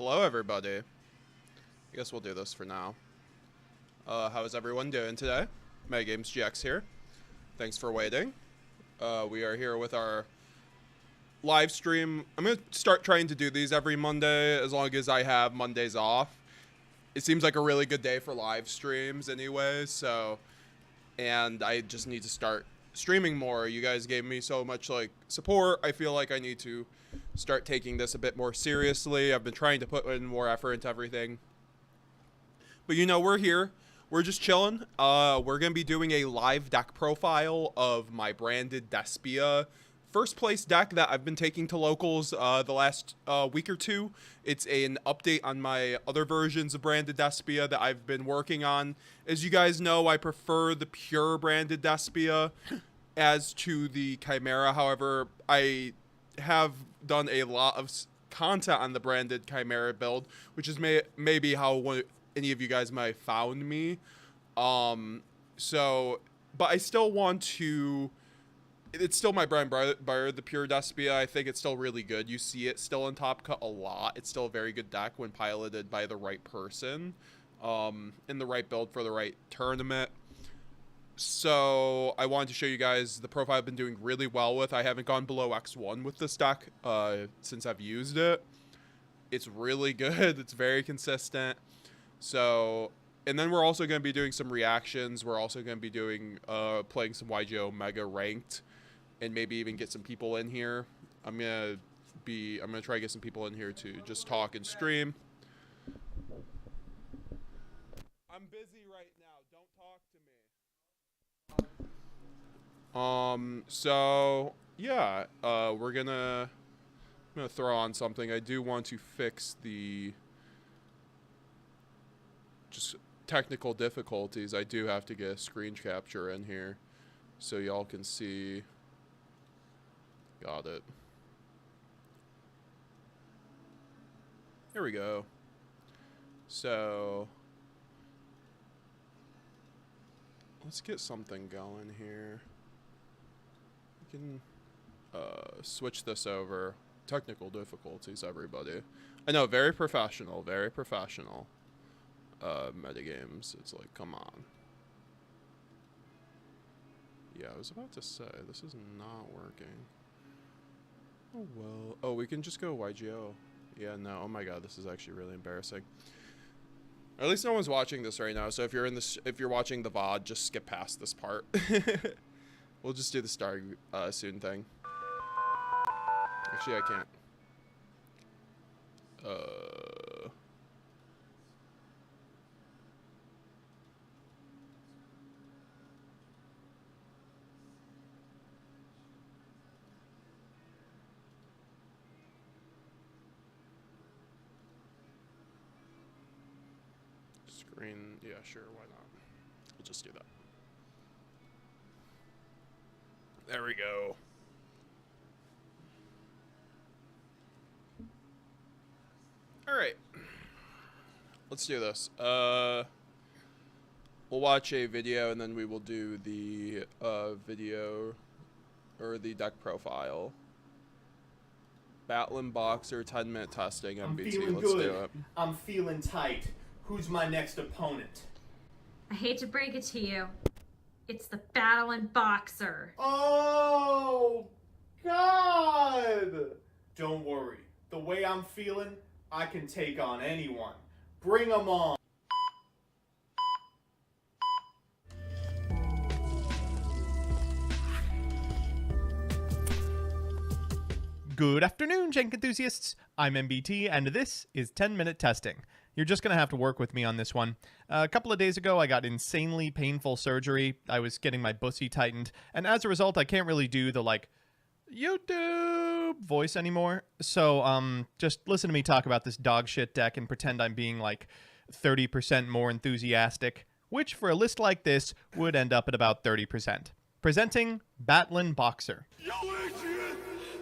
Hello, everybody. I guess we'll do this for now. How is everyone doing today? MetaGamesGX here. Thanks for waiting. We are here with our live stream. I'm going to start trying to do these every Monday as long as I have Mondays off. It seems like a really good day for live streams anyway, so... And I just need to start streaming more. You guys gave me so much, support. I feel like I need to start taking this a bit more seriously. I've been trying to put in more effort into everything. But, you know, we're here. We're just chilling. We're going to be doing a live deck profile of my branded Despia first place deck that I've been taking to locals the last week or two. It's an update on my other versions of branded Despia that I've been working on. As you guys know, I prefer the pure branded Despia as to the Chimera. However, I have done a lot of content on the branded Chimera build, which is maybe how any of you guys might have found me. But I still want to... It's still my bread and butter, the pure Despia. I think it's still really good. You see it still in Top Cut a lot. It's still a very good deck when piloted by the right person, in the right build for the right tournament. So I wanted to show you guys the profile I've been doing really well with. I haven't gone below X1 with this deck since I've used it. It's really good. It's very consistent. So... And then we're also going to be doing some reactions. We're also going to be doing playing some YGO Mega Ranked, and maybe even get some people in here. I'm gonna try to get some people in here to just talk and stream. I'm busy right now. Don't talk to me. So yeah, I'm gonna throw on something. I do want to fix the technical difficulties. I do have to get a screen capture in here so y'all can see. Got it. Here we go. So let's get something going here. We can switch this over. Technical difficulties, everybody. I know, very professional, very professional. Metagames, it's like, come on. Yeah, I was about to say, this is not working. Oh well. Oh, we can just go YGO. Yeah, no, oh my god, this is actually really embarrassing. Or at least no one's watching this right now, so if you're watching the VOD, just skip past this part. We'll just do the start soon thing. Actually, I can't. Yeah, sure, why not? We'll just do that. There we go. Alright. Let's do this. We'll watch a video and then we will do the video or the deck profile. Battling Boxer 10-minute testing MBT. Let's do it. I'm feeling tight. Who's my next opponent? I hate to break it to you. It's the Battling Boxer. Oh, God! Don't worry. The way I'm feeling, I can take on anyone. Bring them on. Good afternoon, Jank enthusiasts. I'm MBT, and this is 10-minute testing. You're just going to have to work with me on this one. A couple of days ago, I got insanely painful surgery. I was getting my bussy tightened, and as a result, I can't really do the, YouTube voice anymore. So, just listen to me talk about this dog shit deck and pretend I'm being, 30% more enthusiastic, which, for a list like this, would end up at about 30%. Presenting Battling Boxer.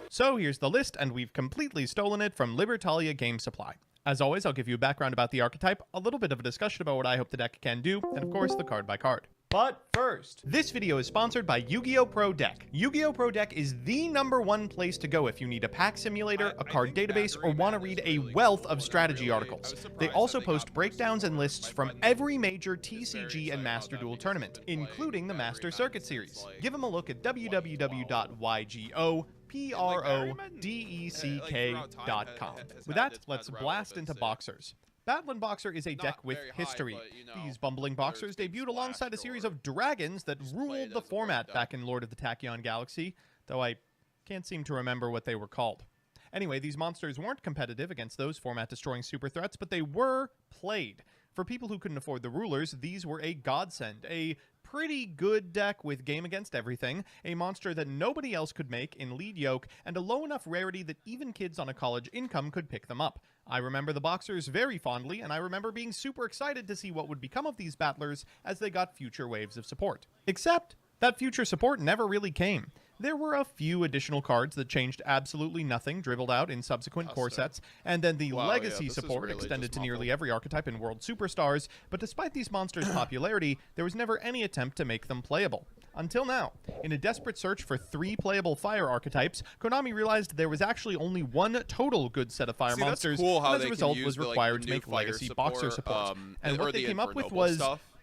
So, here's the list, and we've completely stolen it from Libertalia Game Supply. As always, I'll give you a background about the archetype, a little bit of a discussion about what I hope the deck can do, and of course, the card by card. But first, this video is sponsored by YuGiOh Pro Deck. YuGiOh Pro Deck is the #1 place to go if you need a pack simulator, a card database, or want to read a wealth of strategy articles. They also post breakdowns and lists from every major TCG and Master Duel tournament, including the Master Circuit Series. Give them a look at www.YGOPRODECK.com. With that, let's blast into Boxers. Battleland Boxer is a deck with history. These bumbling boxers debuted alongside a series of dragons that ruled the format back in Lord of the Tachyon Galaxy, though I can't seem to remember what they were called. Anyway, these monsters weren't competitive against those format-destroying super threats, but they were played. For people who couldn't afford the rulers, these were a godsend, a pretty good deck with game against everything, a monster that nobody else could make in lead yoke, and a low enough rarity that even kids on a college income could pick them up. I remember the Boxers very fondly, and I remember being super excited to see what would become of these battlers as they got future waves of support. Except that future support never really came. There were a few additional cards that changed absolutely nothing, dribbled out in subsequent core sets, and then the legacy support extended to nearly every archetype in World Superstars, but despite these monsters' popularity, there was never any attempt to make them playable. Until now. In a desperate search for 3 playable fire archetypes, Konami realized there was actually only one total good set of fire monsters, and as a result was required to make legacy boxer support. And what they came up with was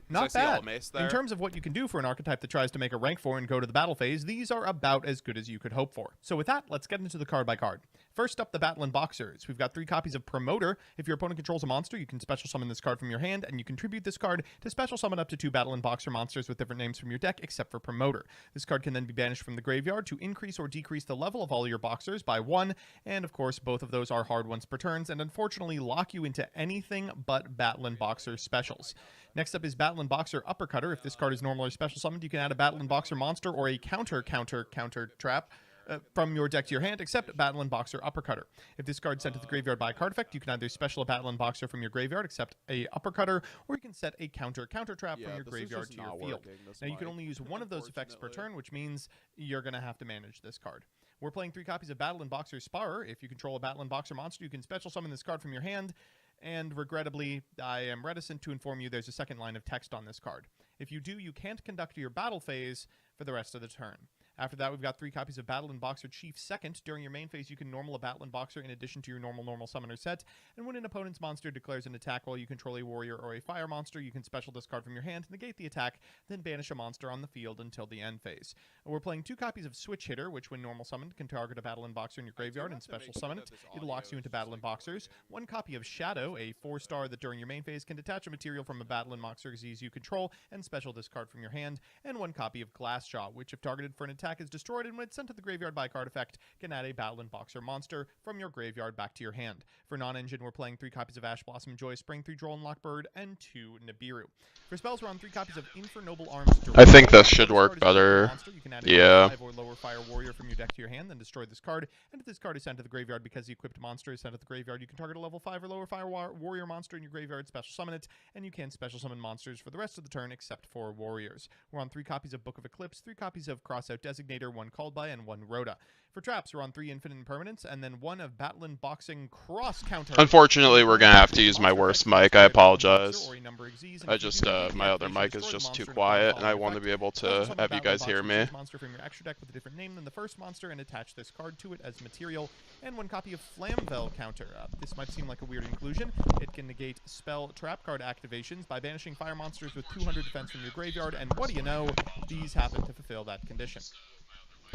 not bad. In terms of what you can do for an archetype that tries to make a rank 4 and go to the battle phase, these are about as good as you could hope for. So with that, let's get into the card by card. First up, the Battleland Boxers. We've got 3 copies of Promoter. If your opponent controls a monster, you can special summon this card from your hand, and you contribute this card to special summon up to 2 Battleland Boxer monsters with different names from your deck, except for Promoter. This card can then be banished from the graveyard to increase or decrease the level of all your boxers by 1, and of course, both of those are hard ones per turns, and unfortunately lock you into anything but Battleland Boxer specials. Next up is Battleland Boxer Uppercutter. If this card is normal or special summoned, you can add a Battleland Boxer monster or a counter trap from your deck to your hand, except Battleland Boxer Uppercutter. If this card is sent to the graveyard by a card effect, you can either special a Battleland Boxer from your graveyard, except a Uppercutter, or you can set a counter trap from your graveyard to your field. Now, you can only use one of those effects per turn, which means you're going to have to manage this card. We're playing 3 copies of Battleland Boxer Sparer. If you control a Battleland Boxer monster, you can special summon this card from your hand, and regrettably, I am reticent to inform you there's a second line of text on this card. If you do, you can't conduct your battle phase for the rest of the turn. After that, we've got 3 copies of Battleland Boxer Chief Second. During your main phase, you can normal a Battleland Boxer in addition to your normal summoner set, and when an opponent's monster declares an attack while you control a warrior or a fire monster, you can special this card from your hand to negate the attack, then banish a monster on the field until the end phase. We're playing 2 copies of Switch Hitter, which when normal summoned can target a Battleland Boxer in your graveyard and special summon it. It locks you into Battleland Boxers. 1 copy of Shadow, a 4-star that during your main phase can detach a material from a Battleland Boxer disease you control and special this card from your hand, and 1 copy of Glassjaw, which if targeted for an attack is destroyed, and when it's sent to the graveyard by a card effect, can add a Battleland Boxer monster from your graveyard back to your hand. For non-engine, we're playing 3 copies of Ash Blossom, Joy Spring, 3 Droll and Lockbird, and 2 Nibiru. For spells, we're on 3 copies of Infernoble Arms. I think this should work better. You can add Yeah. a 5 or lower fire warrior from your deck to your hand, then destroy this card. And if this card is sent to the graveyard because the equipped monster is sent to the graveyard, you can target a level 5 or lower fire warrior monster in your graveyard, special summon it, and you can special summon monsters for the rest of the turn except for warriors. We're on 3 copies of Book of Eclipse, 3 copies of Crossout Designator, 1 Called By, and 1 Rhoda. For traps, we're on 3 Infinite Impermanence, and then 1 of Battleland Boxing Cross Counter. Unfortunately, we're gonna have to use my worst mic. I apologize. I just, my other mic is just too quiet, and I want to be able to have you guys hear me. Monster from your extra deck with a different name than the first monster, and attach this card to it as material, and 1 copy of Flamvel Counter. This might seem like a weird inclusion. It can negate spell trap card activations by banishing fire monsters with 200 defense from your graveyard, and what do you know? These happen to fulfill that condition.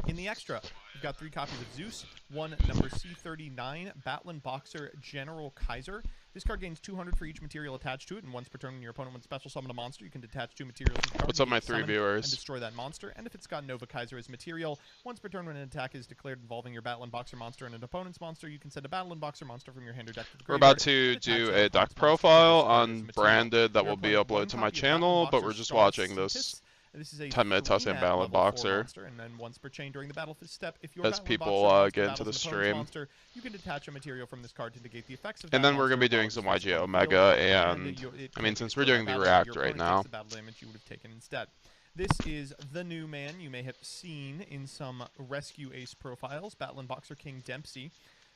In the extra, we've got 3 copies of Zeus, 1 number C39, Battleland Boxer General Kaiser. This card gains 200 for each material attached to it, and once per turn when your opponent wants special summon a monster, you can detach 2 materials from the card. What's up, my 3 viewers? And destroy that monster. And if it's got Nova Kaiser as material, once per turn when an attack is declared involving your Battleland Boxer monster and an opponent's monster, you can send a Battleland Boxer monster from your hand or deck to the graveyard. We're about to do a deck profile on Branded that will be uploaded to my channel, but we're just watching this. This is a 10-minute Tuscan Battleland Boxer. And then once per chain during the battle step, if your as people get into the stream. Monster, you can detach a material from this card to negate the effects of and then we're going to be doing some YGO Mega, and I mean, since we're doing the React right now. The battle damage you would have taken instead. This is the new man you may have seen in some Rescue Ace profiles, Battleland Boxer King Dempsey.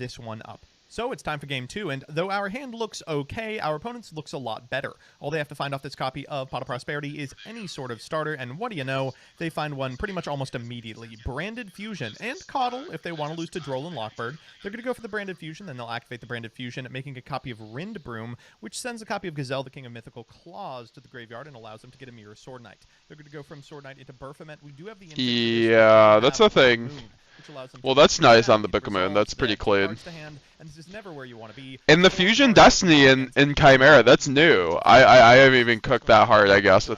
this one up. So it's time for game 2, and though our hand looks okay, our opponent's looks a lot better. All they have to find off this copy of Pot of Prosperity is any sort of starter, and what do you know, they find one pretty much almost immediately. Branded Fusion, and Coddle if they want to lose to Droll and Lockbird. They're going to go for the Branded Fusion, then they'll activate the Branded Fusion, making a copy of Rindbroom, which sends a copy of Gazelle, the King of Mythical Claws, to the graveyard and allows them to get a Mirror Sword Knight. They're going to go from Sword Knight into Baphomet. We do have the Yeah, that's a thing. Well, that's nice on the Book of Moon. That's pretty clean. In the Fusion Destiny in Chimera, that's new. I haven't even cooked that hard, I guess.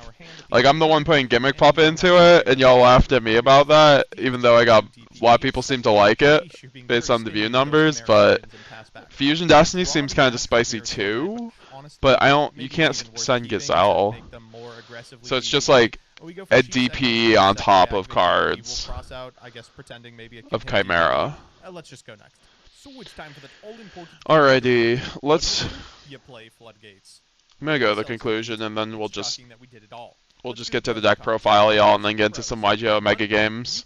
Like, I'm the one putting Gimmick Pop into it, and y'all laughed at me about that, even though a lot of people seem to like it, based on the view numbers, but Fusion Destiny seems kind of spicy too, but you can't send Gazelle. So it's just like a DP on top of cards of Chimera. Let's just go next. So it's time for that all-important. Alrighty, let's. You play Floodgates. I'm gonna go to the conclusion, and then we'll just get to the deck profile, y'all, and then get into some YGO mega games.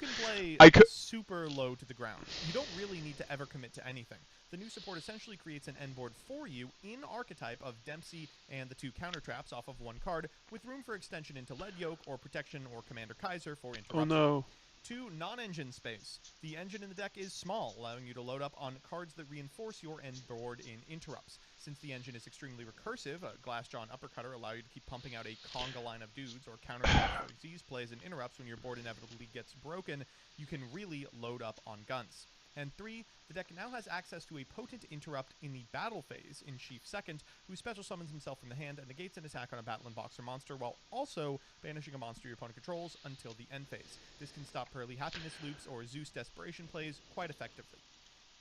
I could super low to the ground. You don't really need to ever commit to anything. The new support essentially creates an end board for you in archetype of Dempsey and the 2 counter traps off of 1 card, with room for extension into Lead Yoke or Protection or Commander Kaiser for interruption. Oh no. 2, non-engine space. The engine in the deck is small, allowing you to load up on cards that reinforce your end board in interrupts. Since the engine is extremely recursive, a Glassjaw and Uppercutter allow you to keep pumping out a conga line of dudes or counter for disease plays and interrupts when your board inevitably gets broken. You can really load up on guns. And 3, the deck now has access to a potent interrupt in the battle phase in Chief 2nd, who special summons himself from the hand and negates an attack on a Battling Boxer monster while also banishing a monster your opponent controls until the end phase. This can stop Pearly Happiness loops or Zeus Desperation plays quite effectively.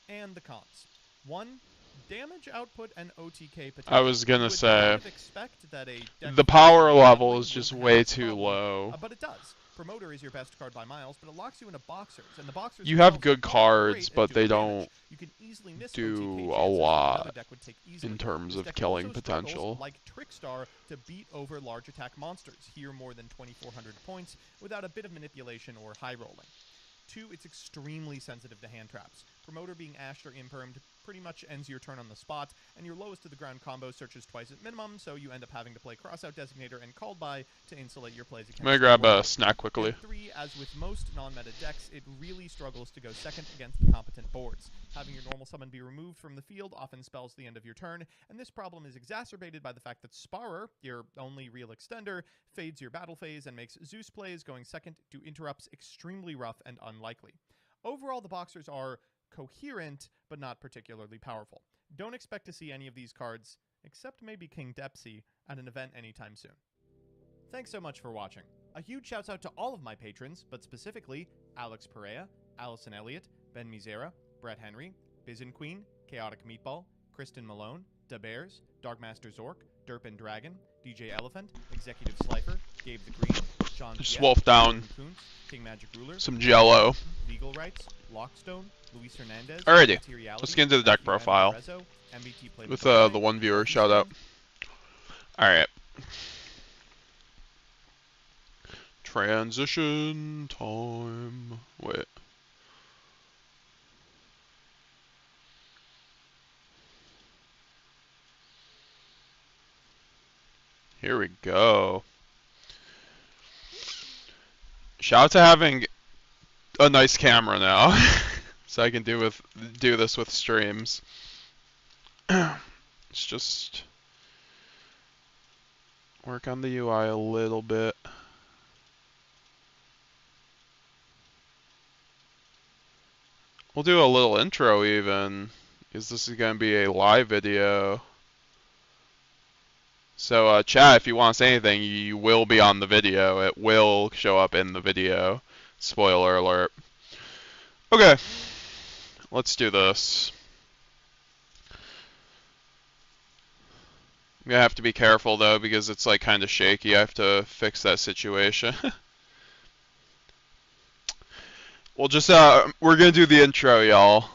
And the cons. 1, damage output and OTK potential. I was gonna say, that the power level is just way too low. But it does. Promoter is your best card by miles, but it locks you into Boxers, and the Boxers you have good cards, but they don't do a lot in terms of killing potential. Like Trickstar to beat over large attack monsters, here more than 2,400 points, without a bit of manipulation or high rolling. 2, it's extremely sensitive to hand traps. Promoter being ashed or impermed pretty much ends your turn on the spot, and your lowest to the ground combo searches twice at minimum, so you end up having to play Crossout Designator and Called By to insulate your plays against. I'm gonna grab a snack quickly. And 3, as with most non-meta decks, it really struggles to go second against competent boards. Having your normal summon be removed from the field often spells the end of your turn, and this problem is exacerbated by the fact that Sparer, your only real extender, fades your battle phase and makes Zeus plays going second to interrupts extremely rough and unlikely. Overall, the Boxers are coherent, but not particularly powerful. Don't expect to see any of these cards, except maybe King Dempsey, at an event anytime soon. Thanks so much for watching. A huge shouts out to all of my patrons, but specifically Alex Perea, Allison Elliott, Ben Misera, Brett Henry, Bizen Queen, Chaotic Meatball, Kristen Malone, Da Bears, Darkmaster Zork, Derp and Dragon, DJ Elephant, Executive Slifer, Gabe the Green, Sean Just Piet, wolf down Kuntz, King Magic Ruler, some Jello. Legal Rights, Lockstone, Luis Hernandez. Alrighty, let's get into the deck profile with the one viewer shout out. Alright. Transition time. Wait. Here we go. Shout out to having a nice camera now, so I can do this with streams. Let's just work on the UI a little bit. We'll do a little intro even, because this is going to be a live video. So chat, if you want to say anything, you will be on the video. It will show up in the video. Spoiler alert. Okay, let's do this. I'm gonna have to be careful though, because it's like kind of shaky. I have to fix that situation. We'll just we're gonna do the intro, y'all.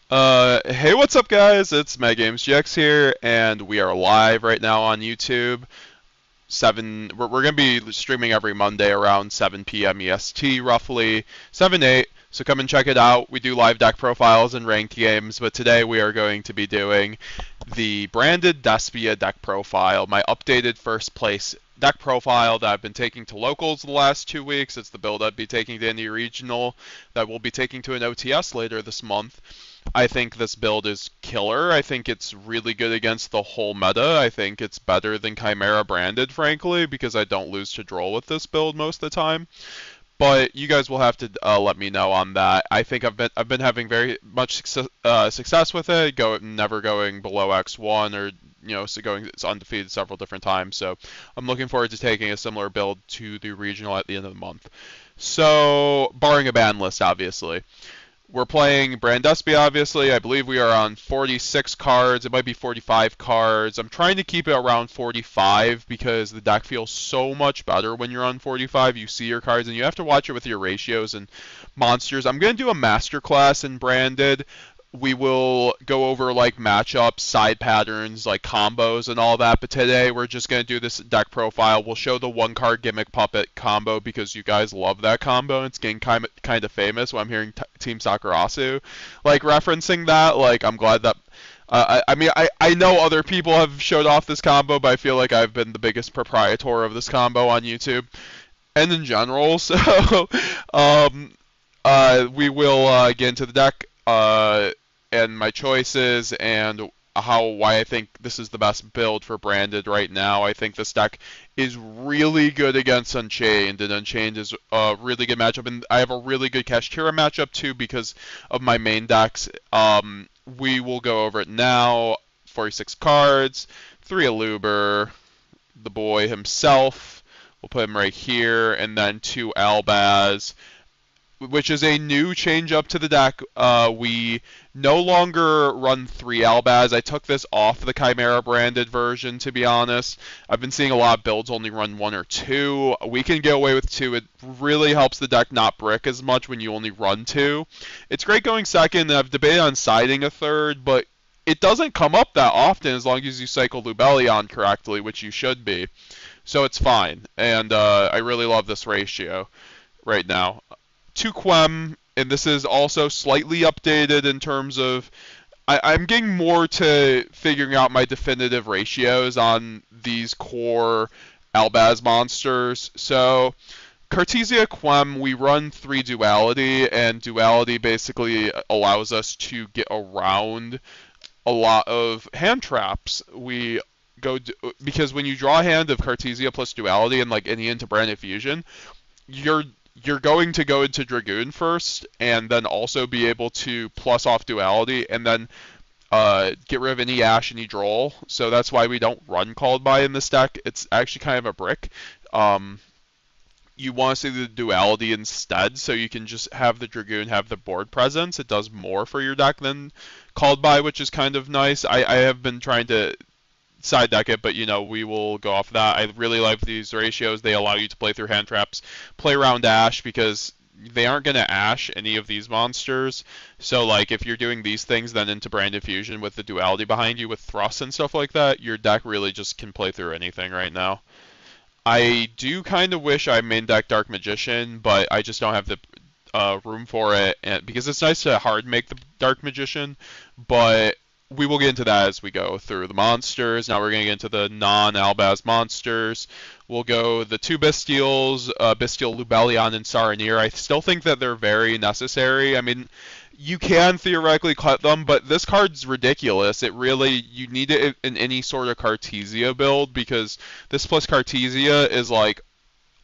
Hey, what's up, guys? It's MetaGamesGX here, and we are live right now on YouTube. We're gonna be streaming every Monday around 7 p.m. EST, roughly 7-8. So come and check it out. We do live deck profiles and ranked games, but today we are going to be doing the branded Despia deck profile, my updated first place deck profile that I've been taking to locals the last 2 weeks. It's the build I'd be taking to any regional that we'll be taking to an OTS later this month. I think this build is killer. I think it's really good against the whole meta. I think it's better than Chimera branded, frankly, because I don't lose to Droll with this build most of the time. But you guys will have to let me know on that. I think I've been having very much success with it, never going below X1 or so it's undefeated several different times. So I'm looking forward to taking a similar build to the regional at the end of the month. So barring a ban list, obviously. We're playing Brand Despia, obviously. I believe we are on 46 cards. It might be 45 cards. I'm trying to keep it around 45 because the deck feels so much better when you're on 45. You see your cards, and you have to watch it with your ratios and monsters. I'm going to do a masterclass in Branded. We will go over like matchups, side patterns, like combos and all that. But today we're just going to do this deck profile. We'll show the one card gimmick puppet combo because you guys love that combo. It's getting kind of famous when I'm hearing Team Sakurasu like referencing that. Like I'm glad that I know other people have showed off this combo, but I feel like I've been the biggest proprietor of this combo on YouTube and in general. So we will get into the deck. And my choices and why I think this is the best build for Branded right now. I think this deck is really good against Unchained, and Unchained is a really good matchup, and I have a really good Kashtira matchup too because of my main decks. We will go over it now. 46 cards, 3 Aluber, the boy himself. We'll put him right here, and then 2 Albaz, which is a new change up to the deck. We no longer run 3 Albaz. I took this off the Chimera branded version, to be honest. I've been seeing a lot of builds only run 1 or 2. We can get away with 2. It really helps the deck not brick as much when you only run 2. It's great going second, and I've debated on siding a third, but it doesn't come up that often as long as you cycle Lubellion correctly, which you should be. So it's fine, and I really love this ratio right now. 2 Quem, and this is also slightly updated in terms of I'm getting more to figuring out my definitive ratios on these core Albaz monsters. So Cartesia Quem, we run 3 Duality, and Duality basically allows us to get around a lot of hand traps. We go because when you draw a hand of Cartesia plus Duality and like any into Branded Fusion, you're going to go into Dragoon first, and then also be able to plus off Duality, and then get rid of any Ash, any Droll. So that's why we don't run Called By in this deck. It's actually kind of a brick. You want to see the Duality instead, so you can just have the Dragoon have the board presence. It does more for your deck than Called By, which is kind of nice. I have been trying to side deck it, but we will go off that. I really like these ratios. They allow you to play through hand traps, play around Ash, because they aren't going to Ash any of these monsters. So like if you're doing these things then into Branded Fusion with the Duality behind you with Thrust and stuff like that, your deck really just can play through anything right now. I do kind of wish I main deck Dark Magician, but I just don't have the room for it, because it's nice to hard make the Dark Magician, but we will get into that as we go through the monsters. Now we're going to get into the non-Albaz monsters. We'll go the 2 Bystials, Bystial, Lubellion, and Saronir. I still think that they're very necessary. I mean, you can theoretically cut them, but this card's ridiculous. You need it in any sort of Cartesia build, because this plus Cartesia is like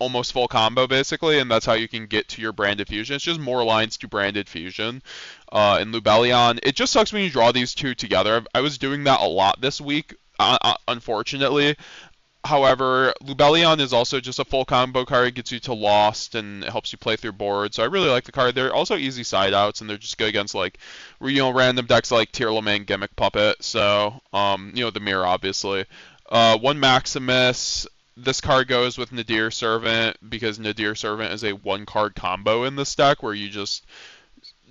almost full combo basically, and that's how you can get to your Branded Fusion. It's just more lines to Branded Fusion. In Lubellion, it just sucks when you draw these 2 together. I was doing that a lot this week, unfortunately. However, Lubellion is also just a full combo card. It gets you to Lost, and it helps you play through board. So I really like the card. They're also easy side outs, and they're just good against like random decks like Tearlamain, Gimmick Puppet. So the Mirror obviously. 1 Maximus. This card goes with Nadir Servant because Nadir Servant is a 1-card combo in this deck where you just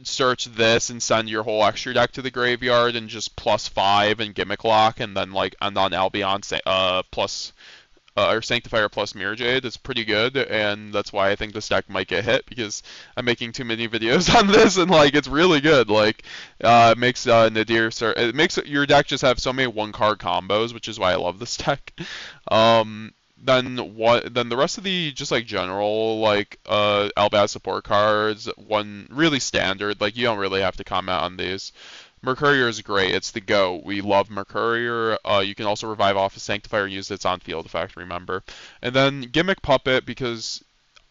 search this and send your whole extra deck to the graveyard and just +5 and Gimmick Lock, and then like and on Albion plus or Sanctifier plus Mirror Jade is pretty good, and that's why I think this deck might get hit, because I'm making too many videos on this, and like it's really good. Like it makes Nadir, it makes your deck just have so many one-card combos, which is why I love this deck. Then the rest of the just like general like Albaz support cards, one really standard, like you don't really have to comment on these. Mercurier is great. It's the GOAT. We love Mercurier. You can also revive off a Sanctifier and use its on-field effect, remember. And then Gimmick Puppet, because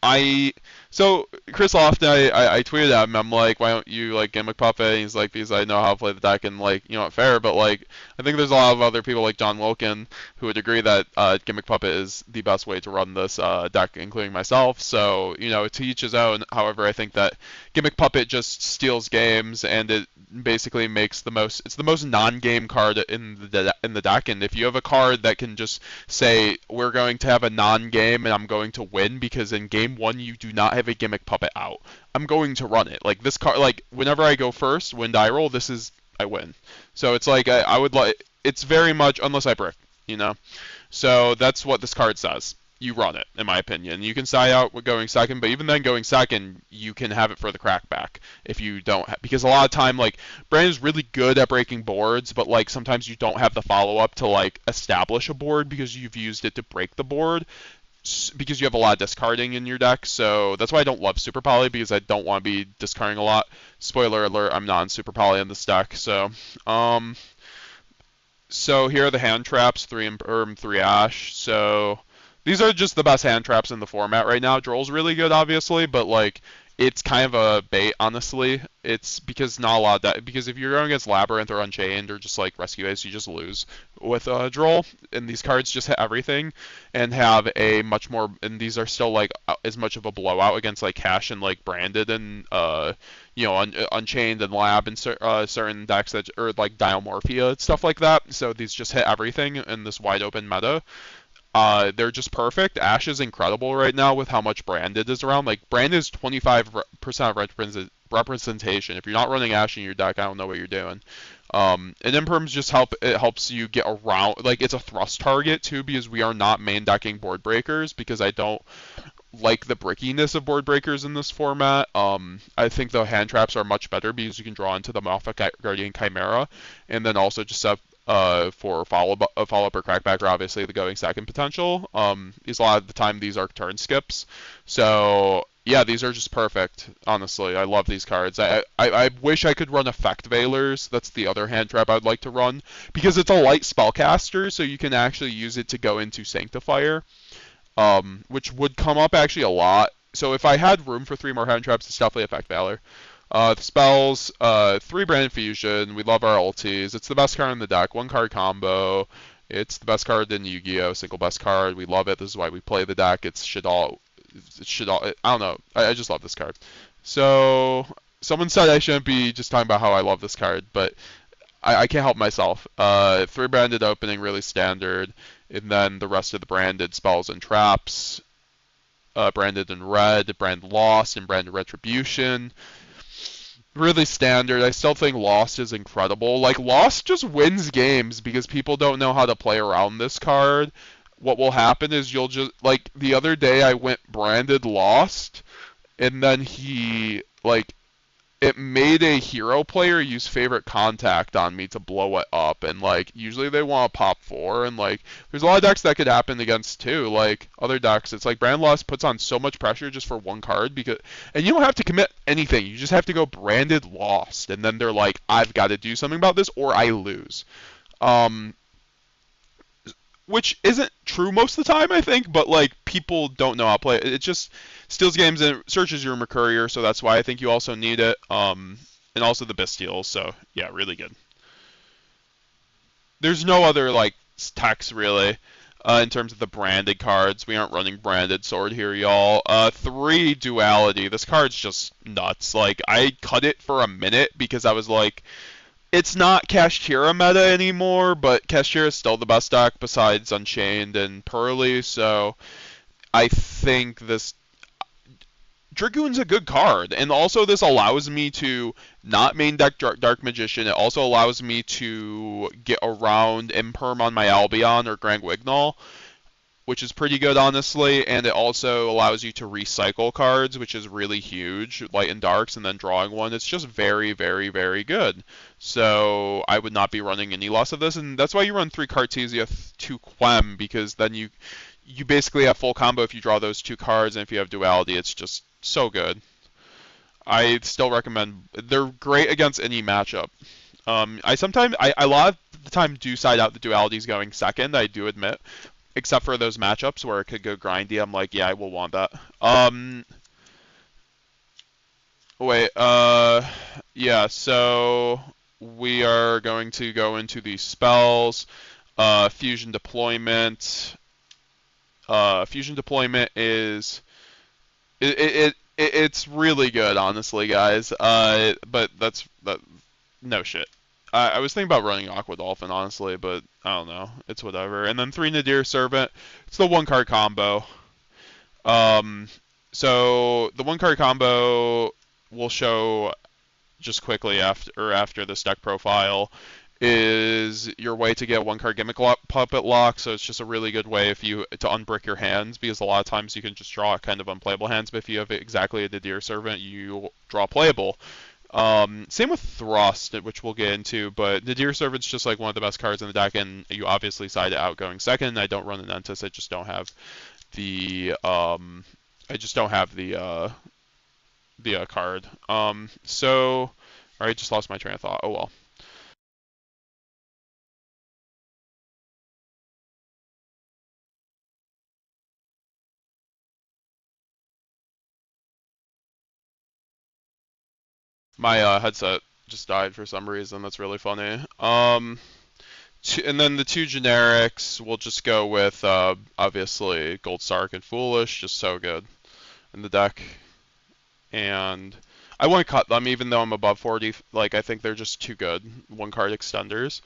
so Chris Lofton, I tweeted at him, I'm like, why don't you like Gimmick Puppet? And he's like, because I know how to play the deck, and like, you know, fair, but like, I think there's a lot of other people like John Wilkin who would agree that Gimmick Puppet is the best way to run this deck, including myself. So, you know, to each his own. However, I think that Gimmick Puppet just steals games, and it basically makes it's the most non-game card in the deck. And if you have a card that can just say, we're going to have a non-game and I'm going to win because in game 1 you do not have a Gimmick Puppet out, I'm going to run it. Like this card, like whenever I go first, when die roll, I win. So it's like I would like, it's very much, unless I brick, you know. So that's what this card says. You run it, in my opinion. You can side out with going second, but even then going second, you can have it for the crackback if you don't because a lot of time, like, Brandon's really good at breaking boards, but, like, sometimes you don't have the follow-up to, like, establish a board because you've used it to break the board because you have a lot of discarding in your deck. So that's why I don't love Super Poly, because I don't want to be discarding a lot. Spoiler alert, I'm not in Super Poly in this deck, so... So here are the hand traps, 3 Imperm, 3 Ash, so... These are just the best hand traps in the format right now. Droll's really good, obviously, but like it's kind of a bait, honestly. It's because not a lot of that. Because if you're going against Labyrinth or Unchained or just like Rescue Ace, you just lose with Droll. And these cards just hit everything and have a much more. And these are still like as much of a blowout against like Cash and like Branded and you know, Unchained and Lab and certain decks that or like Diomorphia, stuff like that. So these just hit everything in this wide open meta. They're just perfect. Ash is incredible right now with how much Branded is around. Like, Branded is 25% representation. If you're not running Ash in your deck, I don't know what you're doing. And Imperms just helps you get around. Like, it's a thrust target, too, because we are not main decking board breakers, because I don't like the brickiness of board breakers in this format. I think the hand traps are much better because you can draw into them off a Guardian Chimera, and then also just have for follow-up or crackback, or obviously the going second potential. Is a lot of the time these are turn skips. So yeah, these are just perfect. Honestly, I love these cards. I wish I could run Effect Veilers. That's the other hand trap I'd like to run, because it's a light spellcaster, so you can actually use it to go into Sanctifier, which would come up actually a lot. So if I had room for 3 more hand traps, it's definitely Effect Veiler. The spells, 3 Brand Fusion, we love our ultis, it's the best card in the deck, 1-card combo, it's the best card in YuGiOh, single best card, we love it, this is why we play the deck, I don't know, I just love this card. So, someone said I shouldn't be just talking about how I love this card, but I can't help myself. 3 Branded opening, really standard, and then the rest of the branded spells and traps, Branded in red, Brand Lost, and Branded Retribution. Really standard. I still think Lost is incredible. Like, Lost just wins games because people don't know how to play around this card. What will happen is you'll just, like, the other day I went Branded Lost, and then it made a hero player use Favorite Contact on me to blow it up, and like usually they want to pop 4, and like there's a lot of decks that could happen against too. Like other decks, it's like Brand Lost puts on so much pressure just for 1 card, and you don't have to commit anything. You just have to go Branded Lost, and then they're like, I've got to do something about this or I lose. Which isn't true most of the time, I think, but like people don't know how to play it. It just steals games and searches your Mercurier, so that's why I think you also need it. And also the Bestial, so yeah, really good. There's no other like techs really in terms of the branded cards. We aren't running Branded Sword here, y'all. 3 Duality. This card's just nuts. Like, I cut it for a minute because I was like, it's not Kashtira meta anymore, but Kashtira is still the best deck besides Unchained and Pearly, so I think this Dragoon's a good card, and also this allows me to not main deck Dark Magician. It also allows me to get around Imperm on my Albion or Grand Wignall, which is pretty good, honestly, and it also allows you to recycle cards, which is really huge, light and darks, and then drawing one. It's just very, very, very good. So I would not be running any less of this, and that's why you run 3 Cartesia, 2 Quem, because then you basically have full combo if you draw those 2 cards, and if you have duality, it's just so good. I still recommend. They're great against any matchup. I a lot of the time do side out the dualities going second, I do admit. Except for those matchups where it could go grindy, I'm like, yeah, I will want that. Wait, yeah, so we are going to go into the spells. Fusion Deployment. Fusion Deployment is... It's really good, honestly, guys. But no shit. I was thinking about running Aqua Dolphin, honestly, but I don't know. It's whatever. And then 3 Nadir Servant. It's the 1-card combo. So the 1-card combo will show just quickly after this deck profile is your way to get 1-card Gimmick Puppet Lock. So it's just a really good way to unbrick your hands, because a lot of times you can just draw kind of unplayable hands, but if you have exactly a Nadir Servant, you draw playable. Same with Thrust, which we'll get into, but Nadir Servant's just like one of the best cards in the deck, and you obviously side it out going second. I don't run an Entis, I just don't have the card. So alright, just lost my train of thought. Oh well. My headset just died for some reason. That's really funny. And then the 2 generics, we'll just go with obviously Gold Sark and Foolish, just so good in the deck. And I wouldn't cut them, even though I'm above 40. Like, I think they're just too good. 1-card extenders.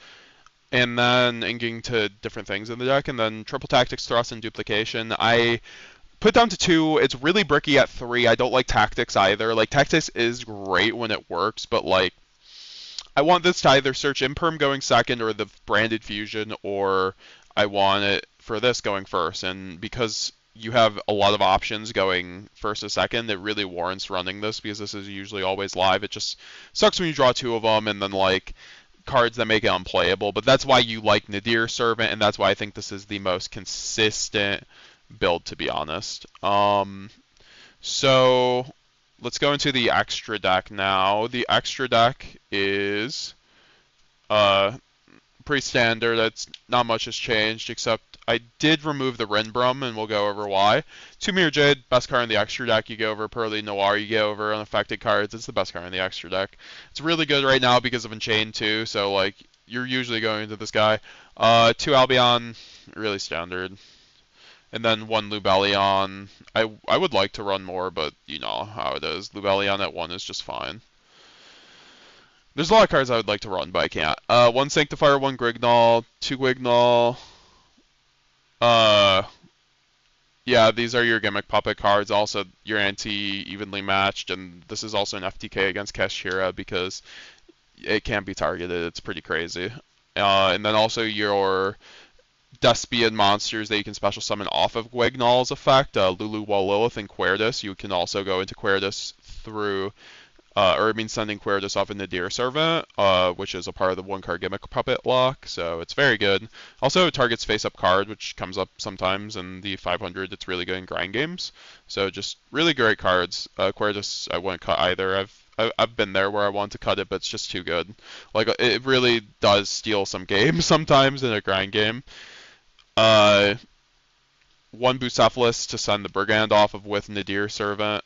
And then getting to different things in the deck, and then Triple Tactics, Thrust, and Duplication. I put down to 2. It's really bricky at 3. I don't like Tactics either. Like, Tactics is great when it works, but like, I want this to either search Imperm going second or the Branded Fusion, or I want it for this going first. And because you have a lot of options going first or second, it really warrants running this, because this is usually always live. It just sucks when you draw 2 of them and then like cards that make it unplayable. But that's why you like Nadir Servant, and that's why I think this is the most consistent build, to be honest. So let's go into the extra deck now. The extra deck is pretty standard. It's not much has changed, except I did remove the Rinbrum, and we'll go over why. 2 Mirror Jade, best card in the extra deck. You go over Pearly Noir, you go over unaffected cards. It's the best card in the extra deck. It's really good right now because of Enchain too, so like you're usually going into this guy. 2 Albion, really standard. And then 1 Lubellion. I would like to run more, but you know how it is. Lubellion at 1 is just fine. There's a lot of cards I would like to run, but I can't. 1 Sanctifier, 1 Grignol, 2 Wignol. Yeah, these are your Gimmick Puppet cards. Also, you're anti-evenly matched, and this is also an FTK against Kashira because it can't be targeted. It's pretty crazy. And then also your Despia monsters that you can special summon off of Wignol's effect, Lulu, Lilith, and Querdus. You can also go into Querdus through, sending Querdus off in Nadir Servant, which is a part of the 1-card Gimmick Puppet lock, so it's very good. Also, it targets face-up card, which comes up sometimes in the 500. It's really good in grind games, so just really great cards. Querdus, I wouldn't cut either. I've been there where I want to cut it, but it's just too good. Like, it really does steal some games sometimes in a grind game. 1 Bucephalus to send the Brigand off of with Nadir Servant.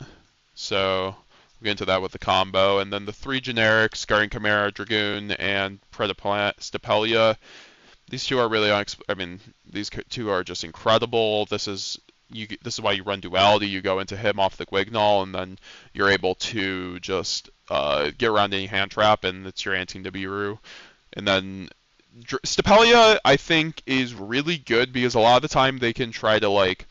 So we'll get into that with the combo. And then the 3 generics, Scarring Chimera, Dragoon, and Stepelia. These 2 are really these 2 are just incredible. This is why you run Duality. You go into him off the Guignol, and then you're able to just get around any hand trap, and it's your anti-Nibiru. And then Stepelia, I think, is really good because a lot of the time they can try to like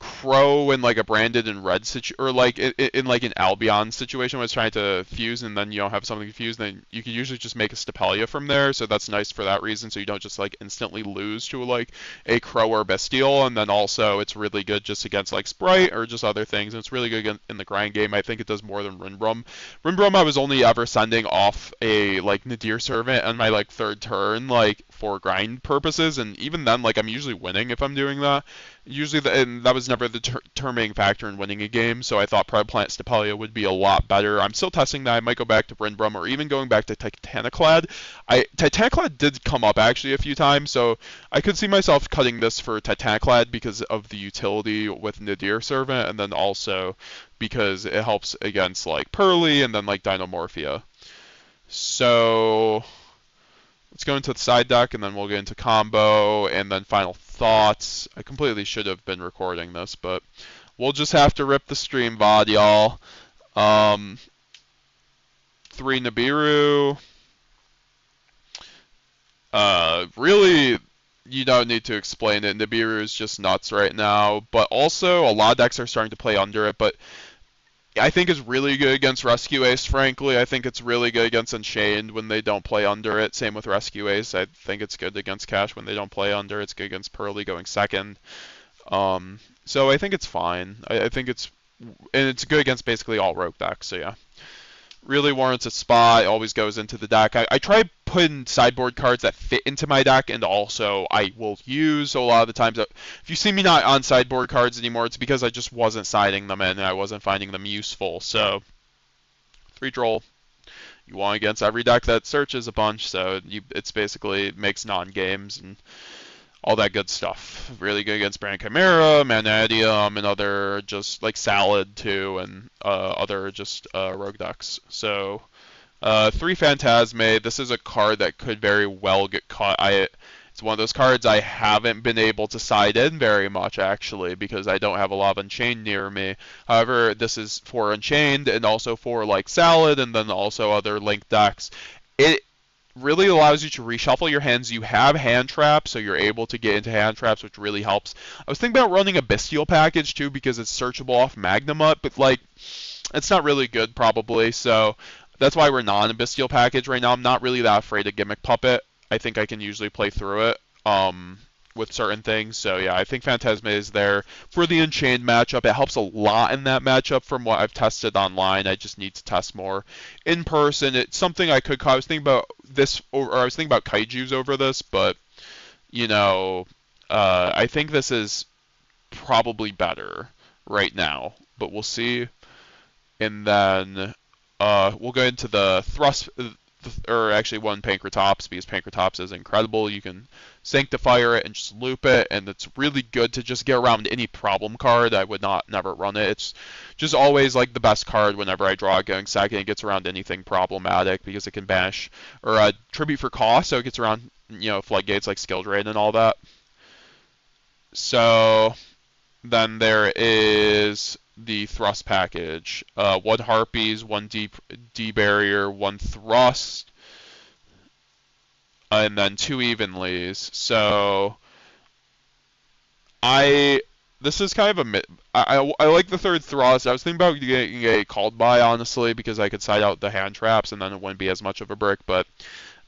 Crow in like a branded and red or like in like an Albion situation where it's trying to fuse and then you don't have something to fuse, then you can usually just make a Stepelia from there. So that's nice for that reason. So you don't just like instantly lose to like a Crow or Bestial. And then also it's really good just against like Sprite or just other things. And it's really good in the grind game. I think it does more than Rinbrum. Rinbrum I was only ever sending off a like Nadir Servant on my like 3rd turn like for grind purposes, and even then like I'm usually winning if I'm doing that. Usually, and that was never the determining factor in winning a game, so I thought Proud Plant Stepelia would be a lot better. I'm still testing that. I might go back to Rinbrum or even going back to Titaniclad. Titaniclad did come up actually a few times, so I could see myself cutting this for Titaniclad because of the utility with Nadir Servant, and then also because it helps against like Pearly and then like Dinomorphia. So let's go into the side deck, and then we'll get into combo, and then final thoughts. I completely should have been recording this, but we'll just have to rip the stream VOD, y'all. 3 Nibiru. Really, you don't need to explain it. Nibiru is just nuts right now, but also a lot of decks are starting to play under it, but I think it's really good against Rescue Ace, frankly. I think it's really good against Unchained when they don't play under it. Same with Rescue Ace. I think it's good against Cash when they don't play under. It's good against Pearly going second. So I think it's fine. I think it's good against basically all rogue decks, so yeah. Really warrants a spot, always goes into the deck. I try putting sideboard cards that fit into my deck, and also I will use a lot of the times. If you see me not on sideboard cards anymore, it's because I just wasn't siding them in and I wasn't finding them useful. So, 3 Troll. You want against every deck that searches a bunch, so it's basically makes non-games and all that good stuff. Really good against Brand Chimera, Manadium, and other just like Salad too, and other just rogue decks. So 3 Phantasme. This is a card that could very well get caught. It's one of those cards I haven't been able to side in very much actually because I don't have a lot of Unchained near me. However, this is for Unchained and also for like Salad and then also other Link decks. It really allows you to reshuffle your hands. You have hand traps, so you're able to get into hand traps, which really helps. I was thinking about running a Bestial package too because it's searchable off Magnamut, but like it's not really good probably, so that's why we're not in a Bestial package right now. I'm not really that afraid of Gimmick Puppet. I think I can usually play through it with certain things. So yeah, I think Phantasma is there for the Unchained matchup. It helps a lot in that matchup from what I've tested online. I just need to test more in person. It's something I could. I was thinking about this, or I was thinking about Kaijus over this, but you know, I think this is probably better right now. But we'll see. And then we'll go into the thrust. Or actually one Pancratops, because Pancratops is incredible. You can Sanctifier it and just loop it, and it's really good to just get around any problem card. I would never run it. It's just always like the best card whenever I draw it going second. It gets around anything problematic because it can banish or tribute for cost, so it gets around floodgates like Skill Drain and all that. So then there is the thrust package. 1 Harpies, 1 D barrier, 1 thrust, and then 2 Evenlies. So this is kind of I like the 3rd thrust. I was thinking about getting a called by honestly because I could side out the hand traps and then it wouldn't be as much of a brick, but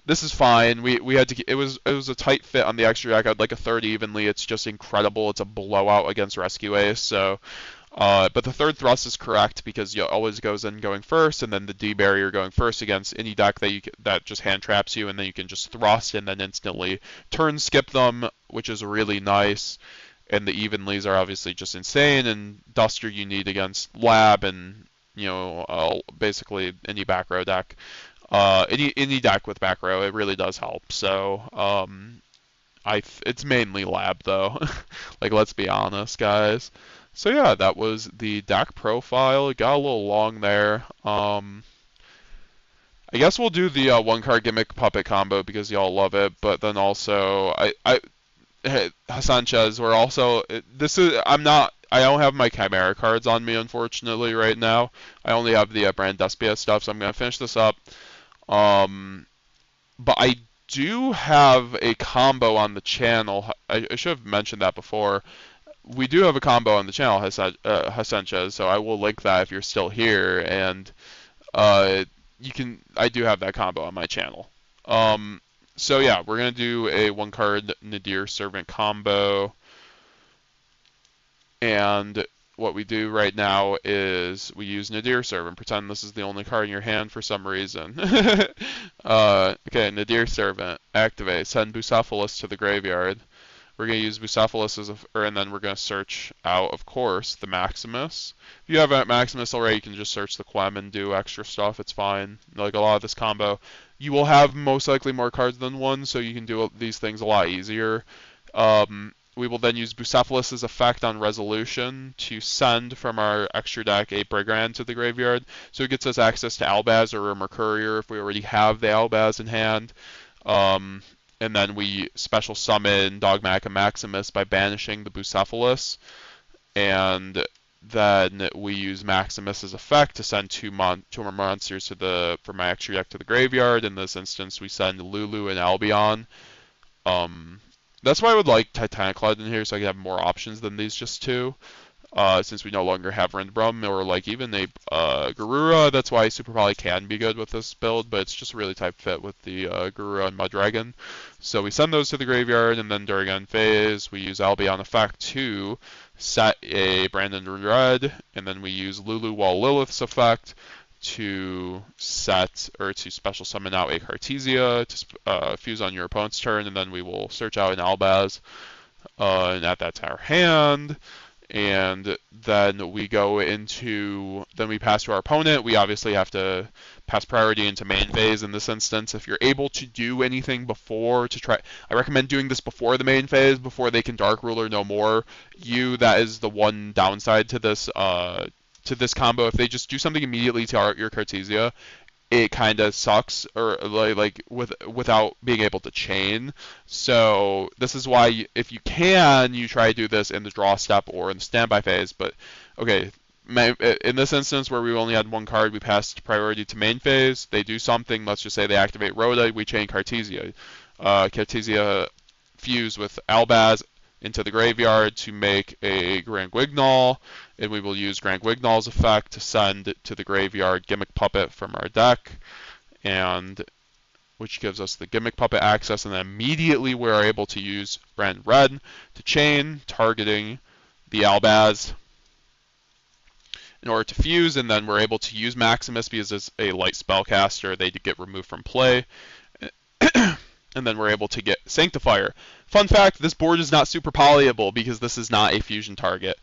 this is fine. We had to. It was a tight fit on the extra deck. I'd like a 3rd Evenly. It's just incredible. It's a blowout against Rescue Ace. So. But the 3rd thrust is correct because it always goes in going first, and then the D barrier going first against any deck that just hand traps you, and then you can just thrust and then instantly turn skip them, which is really nice. And the Evenlies are obviously just insane, and Duster you need against Lab and basically any back row deck, any deck with back row, it really does help. So it's mainly Lab though, like let's be honest, guys. So yeah, that was the deck profile. It got a little long there. I guess we'll do the 1-card Gimmick Puppet combo because y'all love it. But then also, Sanchez, we're also I don't have my Chimera cards on me unfortunately right now. I only have the Brand Despia stuff, so I'm gonna finish this up. But I do have a combo on the channel. I should have mentioned that before. we do have a combo on the channel, Hasenchez, so I will link that if you're still here, and I do have that combo on my channel. So yeah, we're gonna do a 1-card Nadir Servant combo, and what we do right now is we use Nadir Servant. Pretend this is the only card in your hand for some reason. Okay, Nadir Servant, activate, send Bucephalus to the graveyard. We're going to use Bucephalus and then we're going to search out, of course, the Maximus. If you have a Maximus already, you can just search the Quem and do extra stuff. It's fine. Like a lot of this combo, you will have most likely more cards than one, so you can do these things a lot easier. We will then use Bucephalus' effect on resolution to send from our extra deck a Brigand to the graveyard. So it gets us access to Albaz or Rimmer Courier if we already have the Albaz in hand. And then we special summon Dogmatic and Maximus by banishing the Bucephalus. And then we use Maximus' effect to send two more monsters from my extra deck to the graveyard. In this instance, we send Lulu and Albion. That's why I would like Titanic Cloud in here, so I can have more options than these just two. Since we no longer have Rindbrum, or like even a Garura. That's why Super Poly can be good with this build, but it's just really type fit with the Garura and Mudragon. So we send those to the graveyard, and then during end phase, we use Albion effect to set a Brandon Red, and then we use Lulu Wall Lilith's effect to set or to special summon out a Cartesia to fuse on your opponent's turn, and then we will search out an Albaz and add that to our hand. And then we pass to our opponent. We obviously have to pass priority into main phase in this instance. If you're able to do anything before I recommend doing this before the main phase, before they can Dark Ruler no more. That is the one downside to this combo. If they just do something immediately to your Cartesia, it kind of sucks, or without being able to chain. So this is why, if you can, you try to do this in the draw step or in the standby phase. But okay, in this instance where we only had one card, we passed priority to main phase. They do something. Let's just say they activate Rhoda. We chain Cartesia. Cartesia fuse with Albaz into the graveyard to make a Grand Guignol, and we will use Grand Guignol's effect to send to the graveyard Gimmick Puppet from our deck, and which gives us the Gimmick Puppet access, and then immediately we are able to use Brand Red to chain, targeting the Albaz in order to fuse, and then we're able to use Maximus because it's a light spellcaster. They get removed from play. And then we're able to get Sanctifier. Fun fact, this board is not super polyable because this is not a fusion target.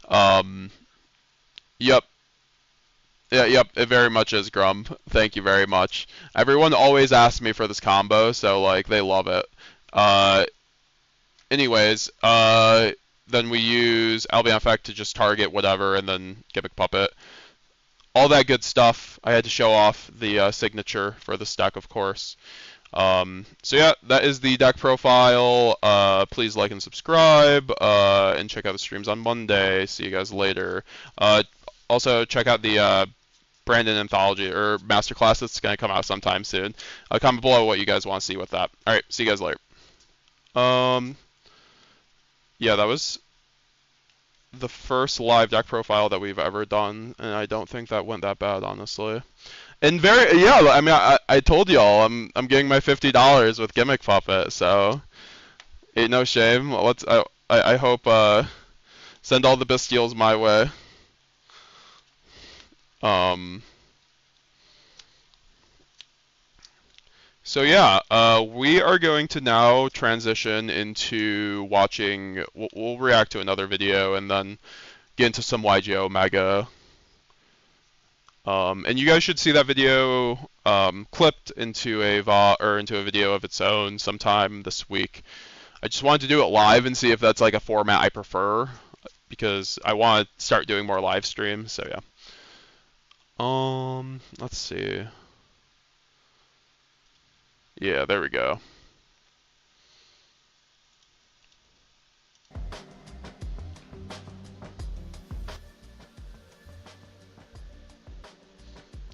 Yep. Yeah, yep, it very much is, Grump. Thank you very much. Everyone always asks me for this combo, so, like, they love it. Anyways, then we use Albion Effect to just target whatever, and then Gimmick Puppet. All that good stuff. I had to show off the signature for this deck, of course. So yeah, that is the deck profile. Please like and subscribe, and check out the streams on Monday. See you guys later. Also check out the Brandon Anthology or Masterclass that's going to come out sometime soon. Comment below what you guys want to see with that. Alright, see you guys later. Yeah, that was the first live deck profile that we've ever done, and I don't think that went that bad, honestly. And yeah, I mean, I told y'all I'm getting my $50 with Gimmick Puppet, so ain't no shame. I hope send all the Bastiles my way. So yeah, we are going to now transition into watching. We'll react to another video and then get into some YGO Mega. And you guys should see that video clipped into a video of its own sometime this week. I just wanted to do it live and see if that's like a format I prefer, because I want to start doing more live streams. So yeah. Let's see. Yeah, there we go.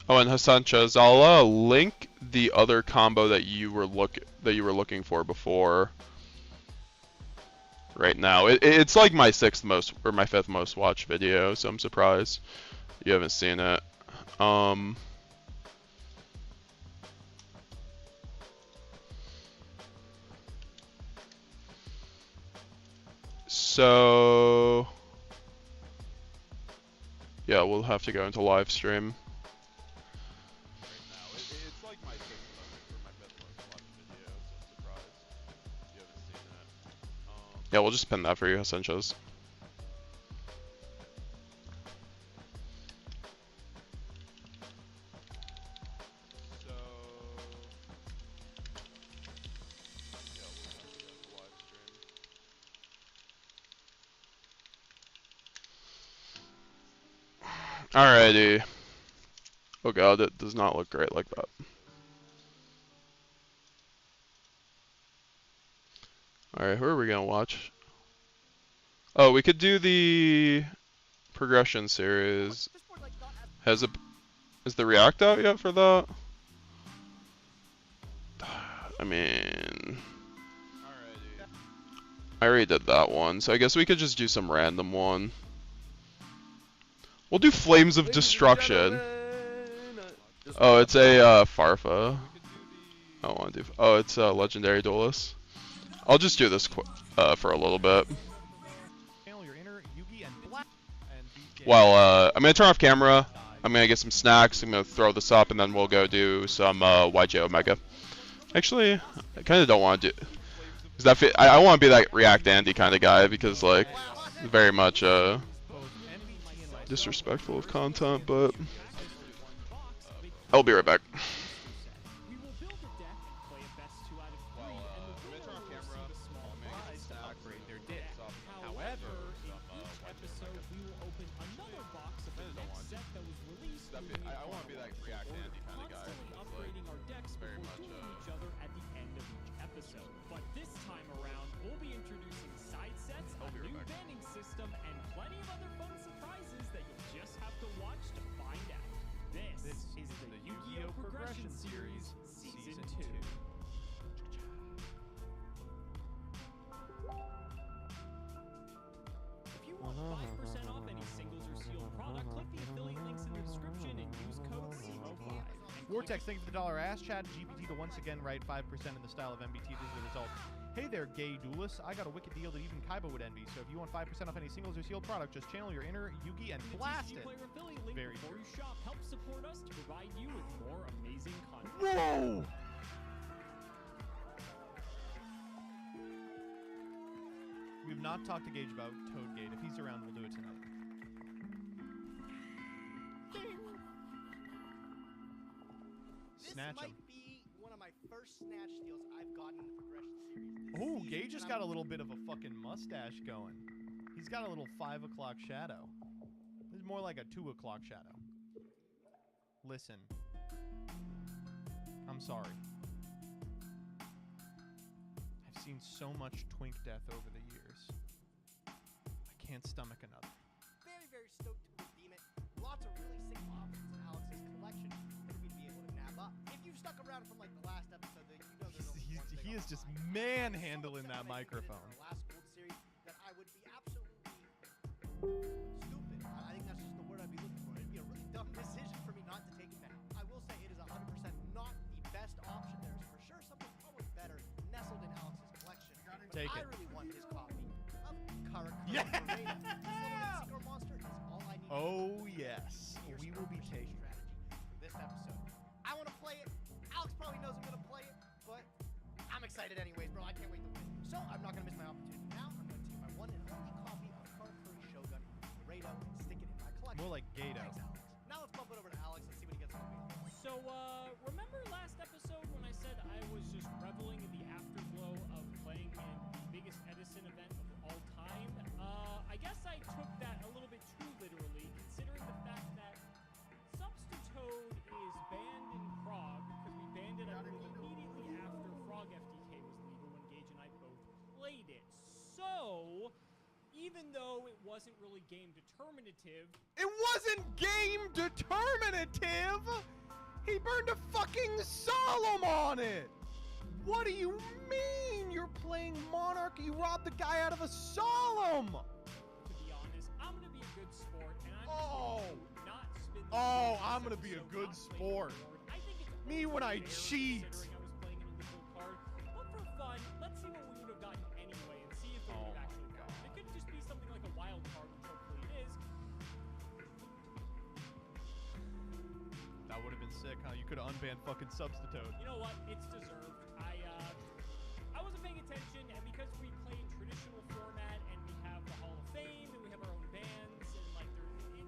Oh, and Hasanchez, I'll link the other combo that you were looking for before right now. It's like my 6th most or my 5th most watched video, so I'm surprised you haven't seen it. So yeah, we'll have to go into live stream. It's like my 6th most or my 5th most watched video, so I'm surprised you haven't seen it. Yeah, we'll just pin that for you, Sanchez. Alrighty. Oh god, it does not look great like that. Alright, who are we gonna watch? Oh, we could do the progression series. Is the React out yet for that? I mean, I already did that one, so I guess we could just do some random one. We'll do Flames of Destruction. Oh, it's a Farfa. I don't want to do. Oh, it's a Legendary Duelist. I'll just do this for a little bit. While I'm gonna turn off camera, I'm gonna get some snacks. I'm gonna throw this up, and then we'll go do some YGO Mega. Actually, I kind of don't want to do. Cause that I want to be that React Andy kind of guy because like very much disrespectful of content, but I'll be right back. I want to be that React Andy kind of guy. Upgrading our decks very much each other at the end of each episode. But this time around, we'll be introducing side sets, a new banning system, and plenty of other fun surprises that you'll just have to watch to find out. This is the YuGiOh Progression Series Season 2. If you want 5% off any singles or sealed product, click the affiliate links in the description and use code SEMO5. Vortex, thank you for the $. Ask Chat GPT to once again write 5% in the style of MBT. This is the result. Hey there, gay duelists. I got a wicked deal that even Kaiba would envy. So if you want 5% off any singles or sealed product, just channel your inner Yugi and blast it. Very true. You shop, help support us to provide you with more amazing content. Whoa! We have not talked to Gage about Toadgate. If he's around, we'll do it tonight. Snatch him. This might be one of my first snatch steals I've gotten in the progression series. Oh, Gage just got a little bit of a fucking mustache going. He's got a little 5 o'clock shadow. This is more like a 2 o'clock shadow. Listen. I'm sorry. I've seen so much twink death over the years. I can't stomach another. Very, very stoked to redeem it. Lots of really sick options in Alex's collection for me to be able to nab up. If you've stuck around from like the last episode, then you know there's he is just manhandling that microphone. Last gold series that I would be absolutely stupid. I think that's just the word I'd be looking for. It'd be a really dumb decision for me not to take it now. I will say it is 100% not the best option. There's for sure something probably better nestled in Alex's collection. Take it. I really want his copy of Karakura. Yeah! Secret monster is all I need. Oh yes, we will be taking strategy for this episode. I want to play it. Alex probably knows I'm gonna play it, but I'm excited anyways, bro. I can't wait to win. So I'm not gonna miss my opportunity. Now I'm gonna take my one and only copy of Karakura Shogun, Rado, and stick it in my collection. More like Gato. Thanks, Alex. Now let's bump it over to Alex and see what he gets on me. So, remember last episode when I said I was just reveling in the afterglow of playing in the biggest Edison event of all time? I guess I took that a little bit too literally, considering the fact that Substitute is banned in Prague, because we banned it, I believe, immediately after Frog FTK was legal when Gage and I both played it. So, even though it wasn't really game determinative... It wasn't game determinative! He burned a fucking solemn on it! What do you mean you're playing Monarch. You robbed the guy out of a solemn. To be honest, I'm gonna be a good sport, and I'm Oh. going to not spin the Oh, wheel I'm this gonna be a episode good not playing sport. the board. I think it's Me when I fair cheat. considering I was playing an illegal card. But for fun, let's see what we would have gotten anyway, and see if it would have actually gotten. It could just be something like a wild card, which hopefully it is. That would have been sick, huh? You could have unbanned fucking Substitute. You know what? It's deserved. I wasn't paying attention, and because we play traditional format and we have the Hall of Fame and we have our own bands and like it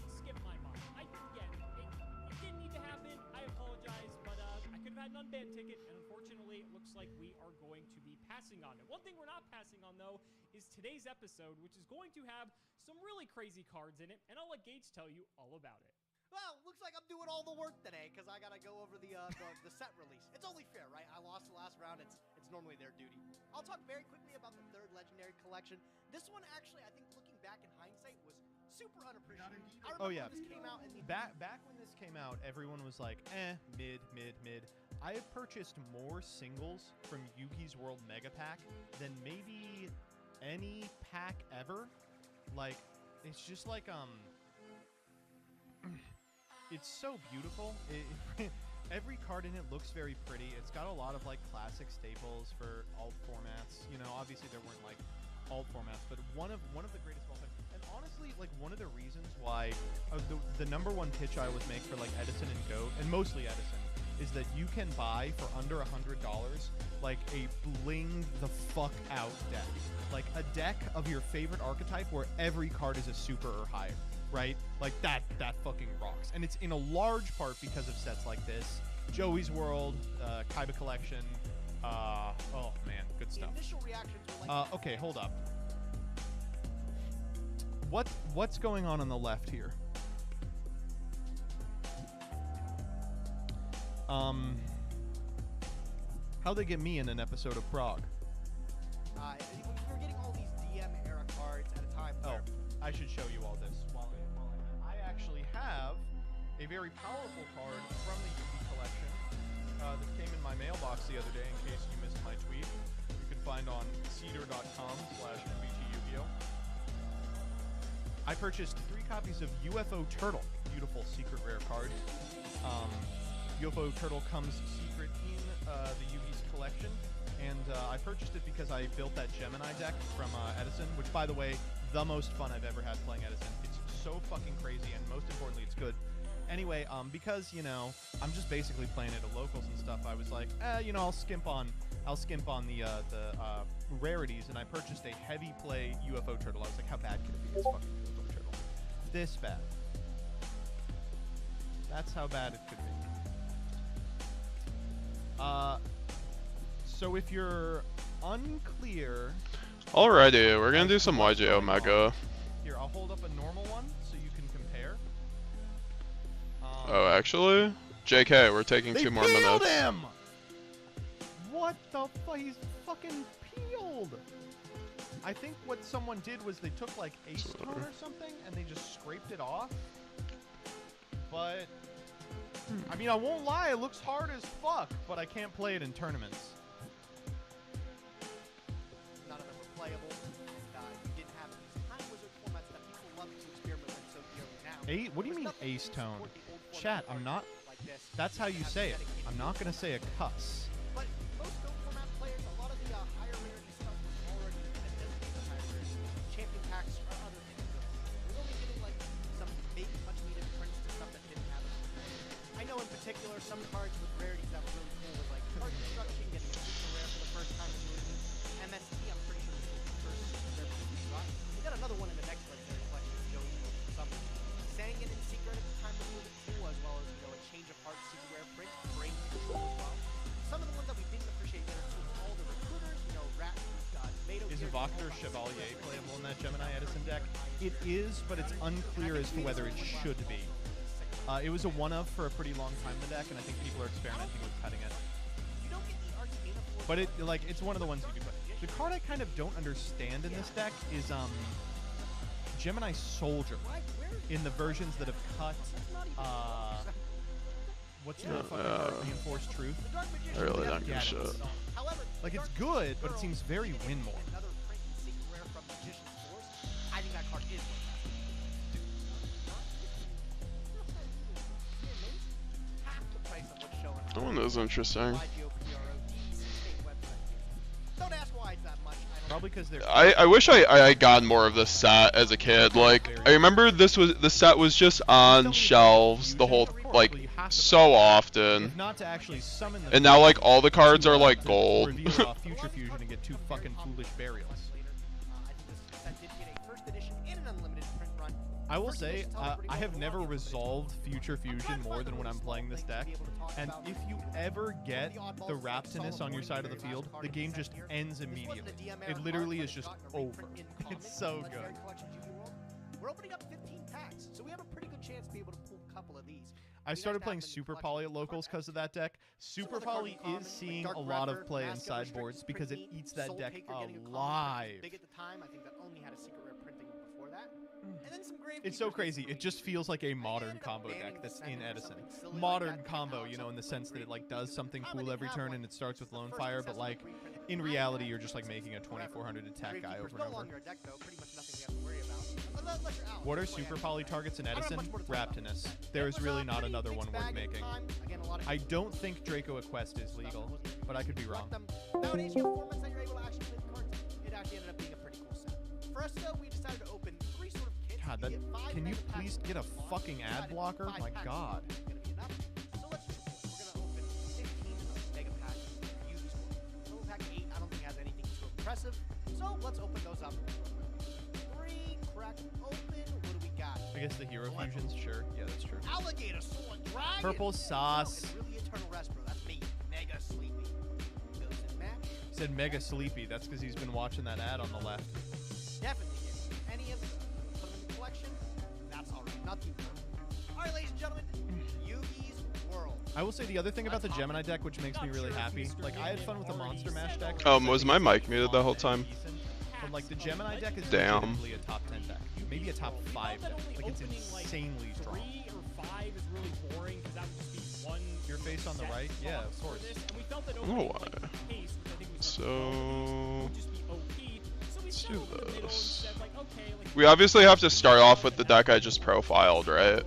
skipped my mind. It didn't need to happen. I apologize, but I could have had an unbanned ticket, and unfortunately, it looks like we are going to be passing on it. One thing we're not passing on though is today's episode, which is going to have some really crazy cards in it, and I'll let Gage tell you all about it. Well, looks like I'm doing all the work today because I gotta go over the set release. It's only fair, right? I lost the last round. It's normally their duty. I'll talk very quickly about the third legendary collection. This one actually, I think, looking back in hindsight, was super unappreciated. I remember when this came out, and Back when this came out, everyone was like, mid. I have purchased more singles from Yugi's World Mega Pack than maybe any pack ever. Like, it's just like, it's so beautiful. Every card in it looks very pretty. It's got a lot of, like, classic staples for alt formats. You know, obviously there weren't, like, alt formats, but one of the greatest of all time. And honestly, like, one of the reasons why the number one pitch I always make for, like, Edison and GOAT, and mostly Edison, is that you can buy for under $100 like a bling the fuck out deck. Like a deck of your favorite archetype where every card is a super or higher, right? Like that fucking rocks. And it's in a large part because of sets like this. Joey's World, Kaiba Collection, oh man, good stuff. initial reactions were like, Okay, hold up. What's going on the left here? How'd they get me in an episode of Prague? we were getting all these DM era cards at a time. Oh, Where I should show you all this. I actually have a very powerful card from the Yugi collection that came in my mailbox the other day. In case you missed my tweet, you can find on cedar.com/MBTYuGiOh. I purchased 3 copies of UFO Turtle, beautiful secret rare card. UFO Turtle comes secret in the Yugi's collection, and I purchased it because I built that Gemini deck from Edison, which, by the way, the most fun I've ever had playing Edison. It's so fucking crazy, and most importantly, it's good. Anyway, because, you know, I'm just basically playing it at locals and stuff, I was like, you know, I'll skimp on the rarities, and I purchased a heavy play UFO Turtle. I was like, how bad can it be? It's fucking UFO Turtle. This bad. That's how bad it could be. So if you're unclear... Alrighty, we're gonna do some YGO Mega. Here, I'll hold up a normal one so you can compare. Oh, actually? JK, we're taking They 2 more peeled minutes. him! What the fuck? He's fucking peeled! I think what someone did was they took like Ace Tone or something and they just scraped it off. But... I mean, I won't lie, it looks hard as fuck, but I can't play it in tournaments. none of them were playable, and you didn't have these time wizard formats that people love to experiment with so dearly now. What do you mean There's nothing Ace to Tone? support the old format Chat, I'm not... cards like this. That's how you Have say it. dedicated I'm not gonna say a cuss. But most Go format players, a lot of the higher rarity stuff was already designated higher rarity. Champion packs or other things. We're only getting like some maybe much needed prints to stuff that didn't have it. I know in particular some cards with rarities that were really cool was like card destruction, getting a super rare for the first time in Movie. MST, I'm pretty sure this was the first rare we got. We got another one in the next legendary collection of Joey's World for some reason. Sang in secret at the time was a little bit cool, as well as, you know, a change of heart secret rare print, brain control as well. Some of the ones that we didn't appreciate that are too, all the recruiters, you know, Rat, Tomato. Is Gear, Evocator all that Chevalier stuff. playable in that Gemini Edison deck? It is, but it's unclear as to whether it should be. It was a one-of for a pretty long time in the deck, and I think people are experimenting with cutting it. You don't get the Arcana for But it's one of the ones you can put. The card I kind of don't understand in this deck is Gemini Soldier. Why? Where is In the versions that have cut That's not even What's the fucking card? Reinforced Truth? I really don't give a shit. However, Like, it's good, but it seems very win-more. another print and secret rare from Magician's Force. I think that card is worth that. Half the price of what's showing That one is interesting. YGO state website. Don't ask why it's that much. I don't Probably because they're... I wish I had gotten more of this set as a kid. Like, I remember the set was just on shelves the whole, like, so often. If not to actually summon the And now, like, all the cards are, like, to gold. reveal off Future Fusion and get 2 fucking foolish burials. I think this set did get a first edition and an unlimited print run. I will say, I have never resolved Future Fusion more than when I'm playing this deck. And if you ever get the Raptinus on your side of the field, the game just ends immediately. It literally is just over. It's so good. We're opening up 15 packs, so we have a pretty good chance to be able to pull a couple of these. I started playing Super Poly at locals because of that deck. Super Poly is seeing a lot of play in sideboards because it eats that deck alive. Big at the time, I think that only had a secret rare printing before that. And then some grave It's so crazy. It just feels like a modern combo deck that's in Edison. Modern combo, you know, in the sense that it like does something cool every turn and it starts with Lone Fire, but like in reality, you're just like making a 2400 attack guy over and over. What are Super Poly targets in Edison? Raptinus. There is really not another one worth making. I don't think Draco Quest is legal, but I could be wrong. Nowadays, you have formats that you're able to actually play the cards. It actually ended up being a pretty cool set. For us, though, we decided to open 3 sort of kits. God, that, can you please get a fucking ad blocker? My God. So let's just we're gonna open 15 mega packs for UGiOh Sport. Total pack 8, I don't think has anything too impressive. So let's open those up. 3, crack open. What do we got? I guess the Hero Fusions, sure. Yeah, that's true. Alligator Sword Dragon. Purple Sauce. It's really Eternal Rest, bro. That's me. Mega Sleepy. Goes in match. Said Mega Sleepy. That's because he's been watching that ad on the left. Definitely get any of them. Put them in the collection. That's alright. Not too bad. Alright, ladies and gentlemen. Yugi's World. I will say the other thing about the Gemini deck, which makes me really happy, like I had fun with the Monster Mash deck. Was my mic muted the whole time? But like the Gemini deck is Damn. legitimately a top 10 deck. Maybe a top 5 deck. Like it's insanely strong. 3 or 5 is really boring because that would just be one. Your face on the right? Yeah, of course. And we felt that I don't know opening, why. like, pace, which I think was So would just be OP. So we let's settled do in the middle and this. said, like, okay, like, We obviously have to start off with the deck I just profiled, right?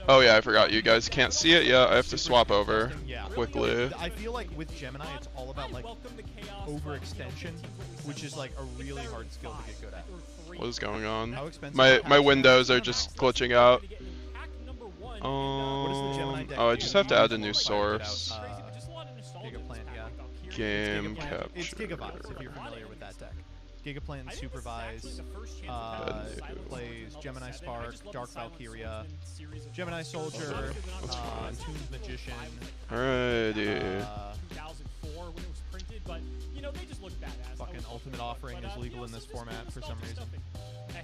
Oh yeah, I forgot. You guys can't see it yet. I have to swap over Yeah. quickly. I feel like with Gemini, it's all about like overextension, which is like a really hard skill to get good at. What is going on? How expensive? My windows are just glitching out. What is the Gemini deck? Oh, I just have to add a new source. Gigaplant, yeah. Game It's capture. Gigavox if you're familiar with that deck. Gigaplant and Supervise plays Gemini Spark, Dark Valkyria, Gemini Soldier, Toons Magician. Alrighty. 2004 when it was printed, but you know they just look badass. Fucking Ultimate Offering is legal in this format for some reason.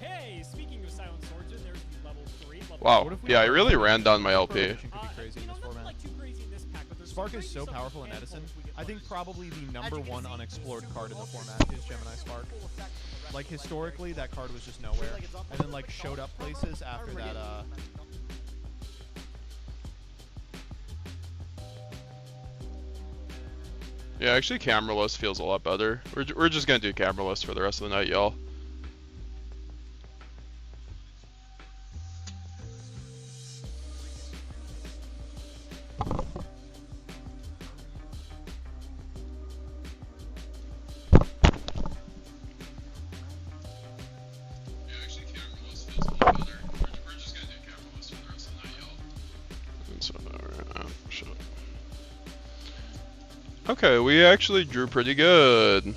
Hey, speaking of Silent Swordsman, there's level 3. Level Wow. Yeah, I really ran down my LP. Prohibition could be crazy in this format. Spark is so powerful in Edison. I think probably the #1 unexplored card in the format is Gemini Spark. Like historically, that card was just nowhere, and then like showed up places after that. Yeah, actually, cameraless feels a lot better. We're just gonna do cameraless for the rest of the night, y'all. Okay, we actually drew pretty good. We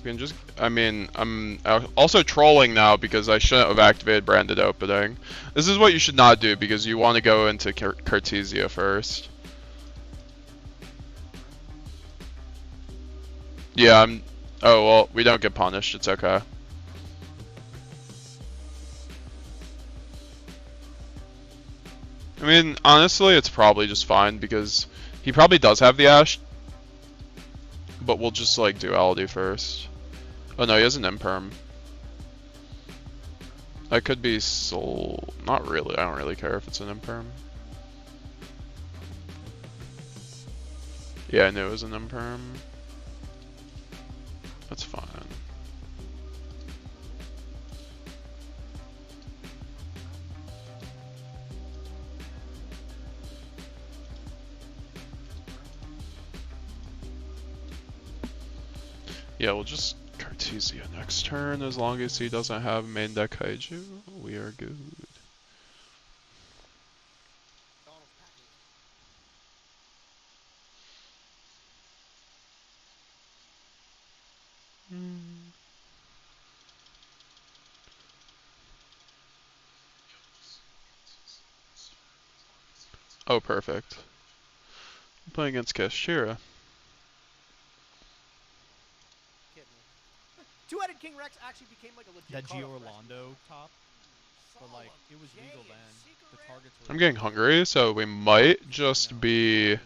can just, I mean, I'm also trolling now because I shouldn't have activated branded opening. This is what you should not do because you want to go into Cartesia first. Yeah, oh, well, we don't get punished. It's okay. I mean, honestly, it's probably just fine because he probably does have the Ash. But we'll just, like, do Aldi first. Oh, no, he has an Imperm. I could be sold. Not really. I don't really care if it's an imperm. Yeah, I knew it was an imperm. That's fine. Yeah, we'll just Cartesia next turn as long as he doesn't have main deck Kaiju. We are good. Oh, perfect. I'm playing against Kashira. Two-headed King Rex actually became like a legit That card Gio on the rest of Orlando top, but like it was legal then. The targets were. I'm getting hungry, so we might just be. Like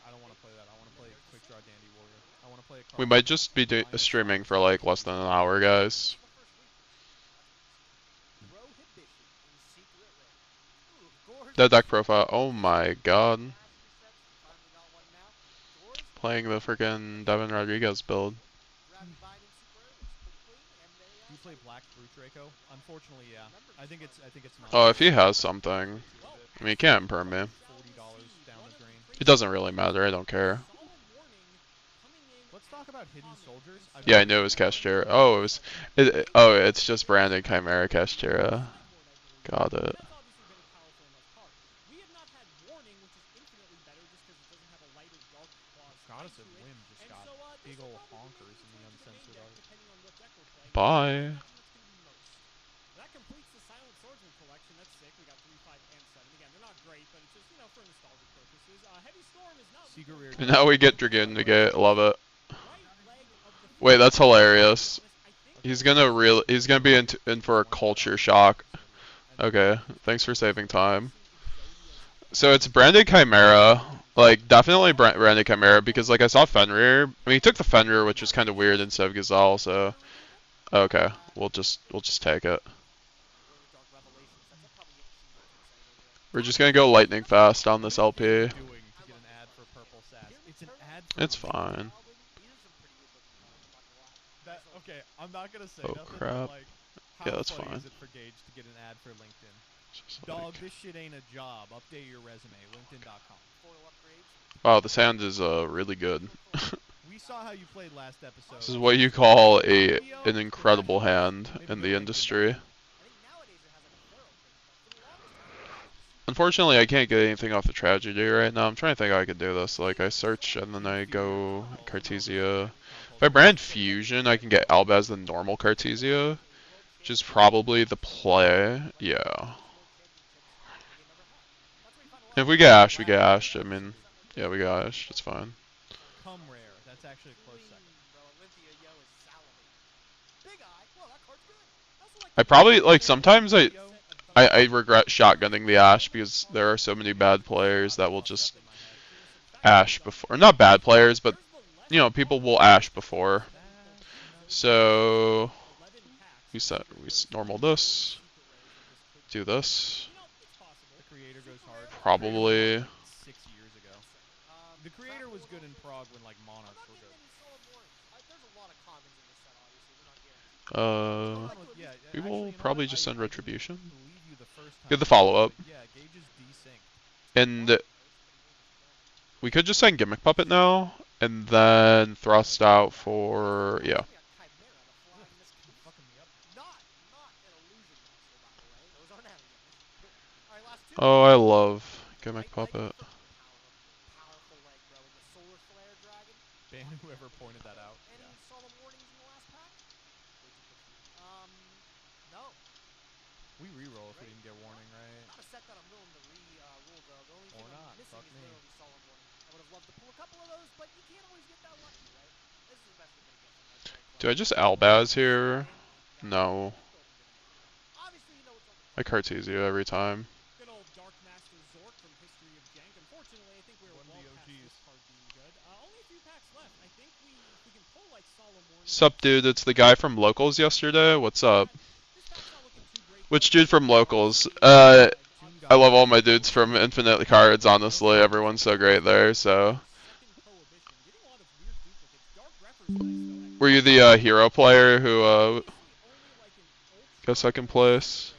I don't want to play that. I want to play Quick Draw Dandy Warrior. I want to play. We might just be streaming for like less than an hour, guys. That deck profile. Oh my god. Playing the freaking Devin Rodriguez build. Do you play Black Brute Draco? Unfortunately, yeah. I think it's not. Oh, if he has something. I mean, he can't imperm me. $40 down the drain. It doesn't really matter. I don't care. Let's talk about Hidden Soldiers. Yeah, I knew it was Kashira. Oh, it was. Oh, it's just branded Chimera Kashira. Got it. Goddess of Whim just got big ol' honkers in the uncensored art. Bye. That completes the Silent Swordsman collection. That's sick. We got 3, 5, and 7. Again, they're not great, but it's just, you know, for nostalgic purposes. Heavy Storm is now. Secret Rear. And now we get Dragoon Negate. Love it. Wait, that's hilarious. He's gonna be in for a culture shock. Okay, thanks for saving time. So it's branded Chimera. Like, definitely branded Chimera, because, like, I saw Fenrir. I mean, he took the Fenrir, which was kind of weird instead of Gazelle, so... Okay, we'll just take it. We're just gonna go lightning fast on this LP. It's fine. Okay, I'm not gonna say Oh, nothing, crap. but, like, Yeah, how that's funny fine. is it for Gage to get an ad for LinkedIn? Just Dog, like- this shit ain't a job. Update your resume. LinkedIn.com. Wow, this hand is really good. We saw how you played last episode. This is what you call an incredible hand in the industry. Unfortunately, I can't get anything off the tragedy right now. I'm trying to think how I could do this. Like, I search and then I go Cartesia. If I brand Fusion, I can get Albaz the normal Cartesia, which is probably the play. Yeah. If we get Ash, we get Ash. I mean, yeah, we got Ash. It's fine. Come rare. That's actually a close second. I probably, like, sometimes I regret shotgunning the Ash because there are so many bad players that will just Ash before. Not bad players, but, you know, people will Ash before. So, we normal this. Do this. Probably. 6 years ago. The creator was good in Prague when like Monarchs were good. We will probably just send Retribution. Get the follow-up. Yeah, Gage is desynced. And we could just send Gimmick Puppet now, and then thrust out for, yeah. Oh, I love Gimmick Puppet. Ban whoever pointed that out. Yeah. We reroll if we didn't get warning, right? Or not. Fuck me. Do I just Albaz here? No. I Cartesia every time. Good old Dark Master Zork from History of Jank. Unfortunately, I think we were One of well the past OGs. this card being good. Only a few packs left. I think we can pull like Solemn Warning. Sup, dude? It's the guy from Locals yesterday. What's up? This pack's not looking too great Which dude from locals? I love all my dudes from Infinite Cards, honestly. Everyone's so great there, so. Were you the hero player who got second place?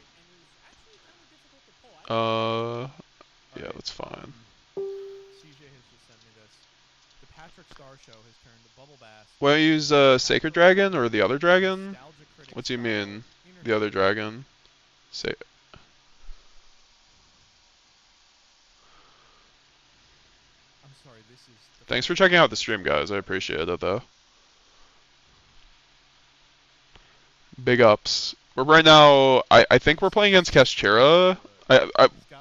Yeah, that's fine. CJ has just sent me this. The Patrick Star Show has turned Bubble Bass. Why don't you use Sacred Dragon or the other dragon? What do you mean, the other dragon? Say. I'm sorry, this is the Thanks for checking out the stream, guys. I appreciate it, though. Big ups. We're right now. I think we're playing against Kashchira.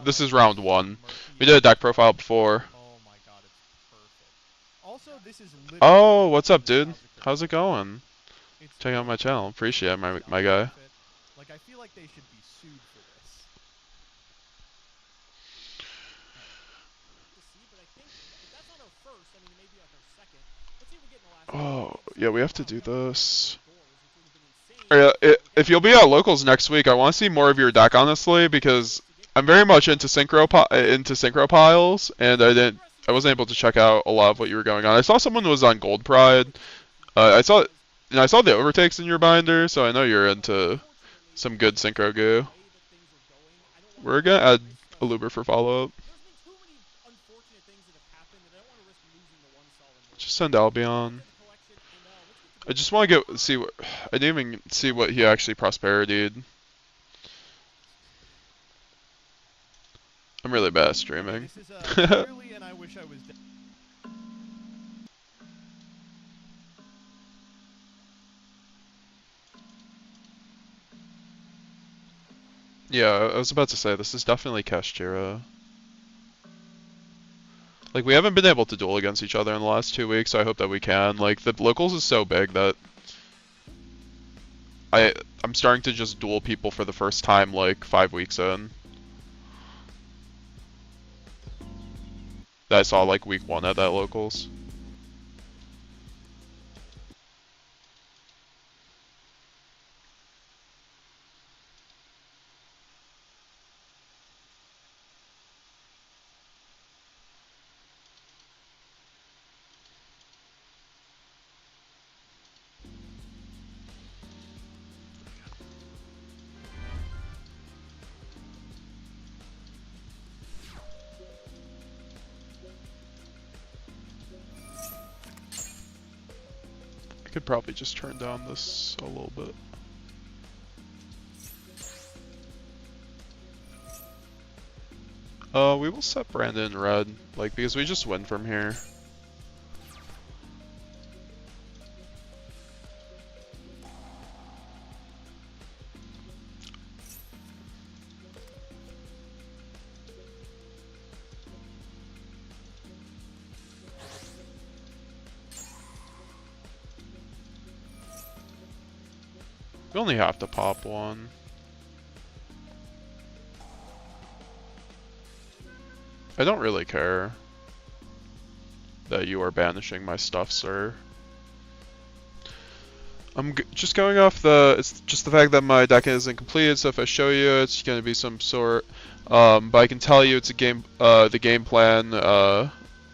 This is round 1. We did a deck profile before. Oh my god, it's perfect. Also, this is literally Oh, what's up, dude? How's it going? Check out my channel. Appreciate it, my guy. Like, I feel like they should be sued for this. Oh, yeah, we have to do this. If you'll be at locals next week, I want to see more of your deck, honestly, because I'm very much into synchro piles, and I wasn't able to check out a lot of what you were going on. I saw someone was on Gold Pride. I saw the overtakes in your binder, so I know you're into some good synchro goo. We're gonna add a looper for follow up. Just send Albion. I just want to see what I didn't even see what he actually prosperitied. I'm really bad at streaming. This is clearly, and I wish I was dead. Yeah, I was about to say this is definitely Kashchira. Like, we haven't been able to duel against each other in the last 2 weeks, so I hope that we can. Like, the locals is so big that I'm starting to just duel people for the first time, like, 5 weeks in. That I saw, like, week 1 at that locals. I could probably just turn down this a little bit. We will set Brandon in red, like, because we just win from here. We only have to pop one. I don't really care that you are banishing my stuff, sir. I'm just going off it's just the fact that my deck isn't completed, so if I show you, it's going to be some sort. But I can tell you it's a the game plan,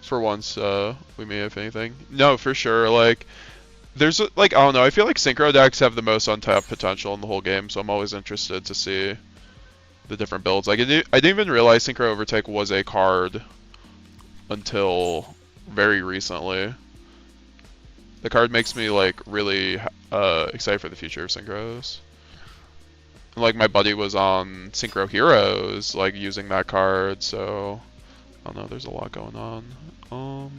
for once, we may have anything. No, for sure, like, there's, like, I don't know, I feel like synchro decks have the most untapped potential in the whole game, so I'm always interested to see the different builds. Like, I didn't even realize Synchro Overtake was a card until very recently. The card makes me, like, really excited for the future of Synchros. And, like, my buddy was on Synchro Heroes, like, using that card, so I don't know, there's a lot going on.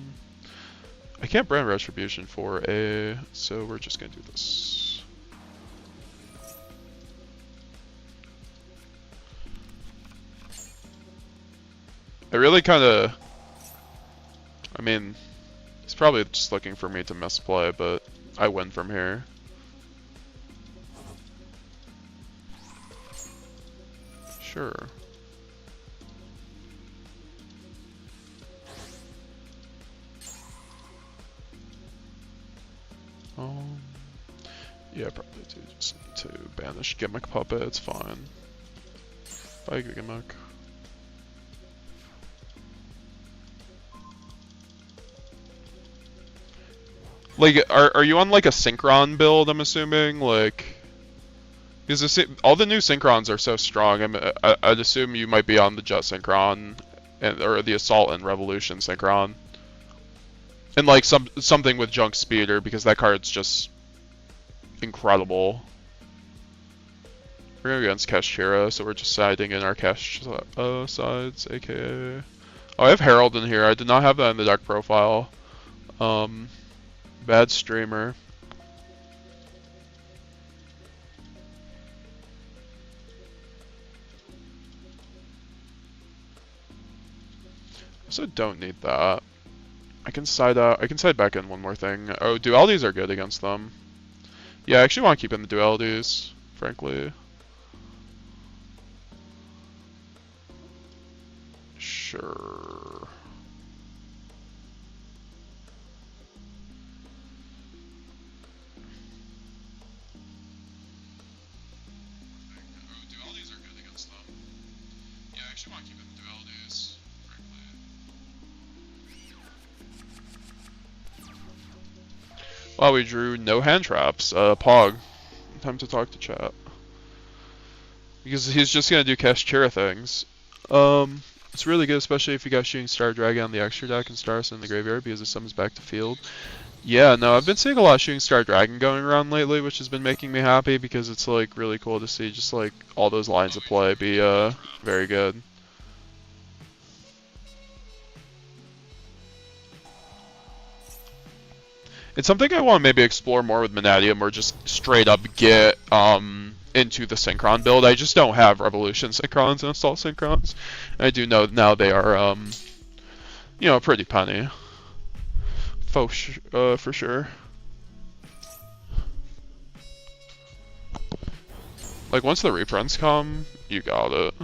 I can't brand Retribution for A, so we're just gonna do this. I really kinda, I mean, he's probably just looking for me to misplay, but I win from here. Sure. Yeah, probably do just need to banish Gimmick Puppet, it's fine. Bye, Gigamac. Like, are you on like a Synchron build? I'm assuming, like, because all the new Synchrons are so strong. I'd assume you might be on the Jet Synchron, or the Assault and Revolution Synchron, and like something with Junk Speeder because that card's just incredible. We're going against Kashira, so we're just siding in our Cash sides, aka. Oh, I have Herald in here. I did not have that in the deck profile. Bad streamer. Also don't need that. I can side out. I can side back in one more thing. Oh, dualities are good against them. Yeah, I actually want to keep in the dualities, frankly. Sure. Dualities are good against them. Yeah, I actually want to keep in the dualities, frankly. Wow, we drew no hand traps. Pog. Time to talk to chat. Because he's just gonna do Kashira things. It's really good, especially if you got Shooting Star Dragon on the extra deck and Stars in the graveyard because it summons back to field. Yeah, no, I've been seeing a lot of Shooting Star Dragon going around lately, which has been making me happy because it's like really cool to see just like all those lines of play be very good. It's something I want to maybe explore more with Manadium, or just straight up get into the Synchron build. I just don't have Revolution Synchrons and Assault Synchrons. I do know now they are, you know, pretty penny. For sure. Like, once the reprints come, you got it.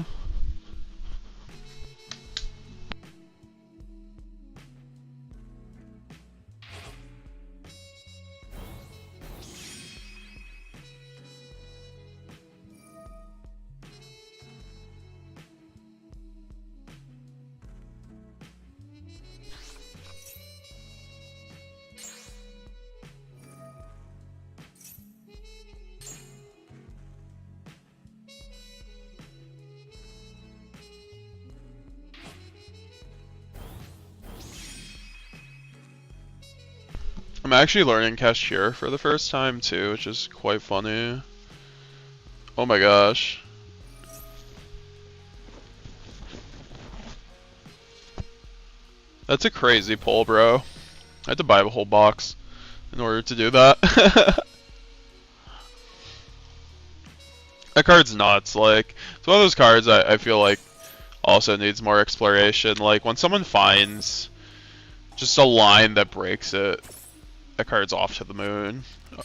I'm actually learning Cashier for the first time too, which is quite funny. Oh my gosh. That's a crazy pull, bro. I had to buy a whole box in order to do that. That card's nuts. Like, it's one of those cards I feel like also needs more exploration. Like, when someone finds just a line that breaks it, that card's off to the moon. Oh.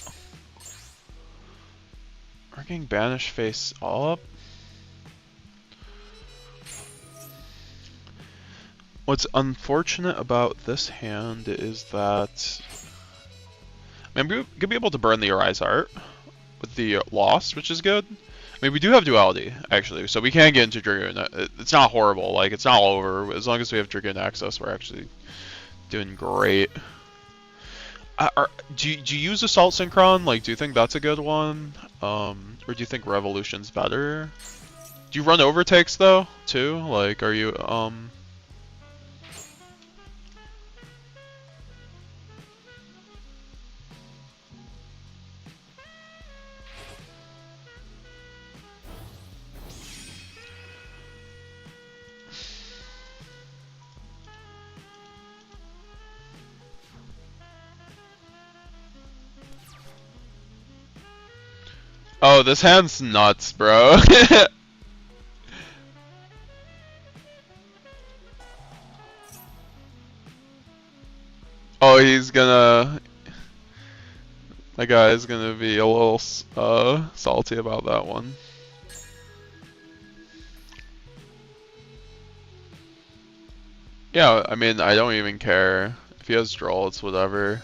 We're getting banished face up. What's unfortunate about this hand is that I mean, I'm gonna be able to burn the Arise Art with the Lost, which is good. I mean, we do have duality, actually, so we can get into Dragoon. It's not horrible, like, it's not all over. As long as we have Dragoon access, we're actually doing great. Do you use Assault Synchron? Like, do you think that's a good one? Or do you think Revolution's better? Do you run overtakes, though, too? Like, are you, Oh, this hand's nuts, bro. Oh, he's gonna... My guy's gonna be a little salty about that one. Yeah, I mean, I don't even care. If he has Droll, it's whatever.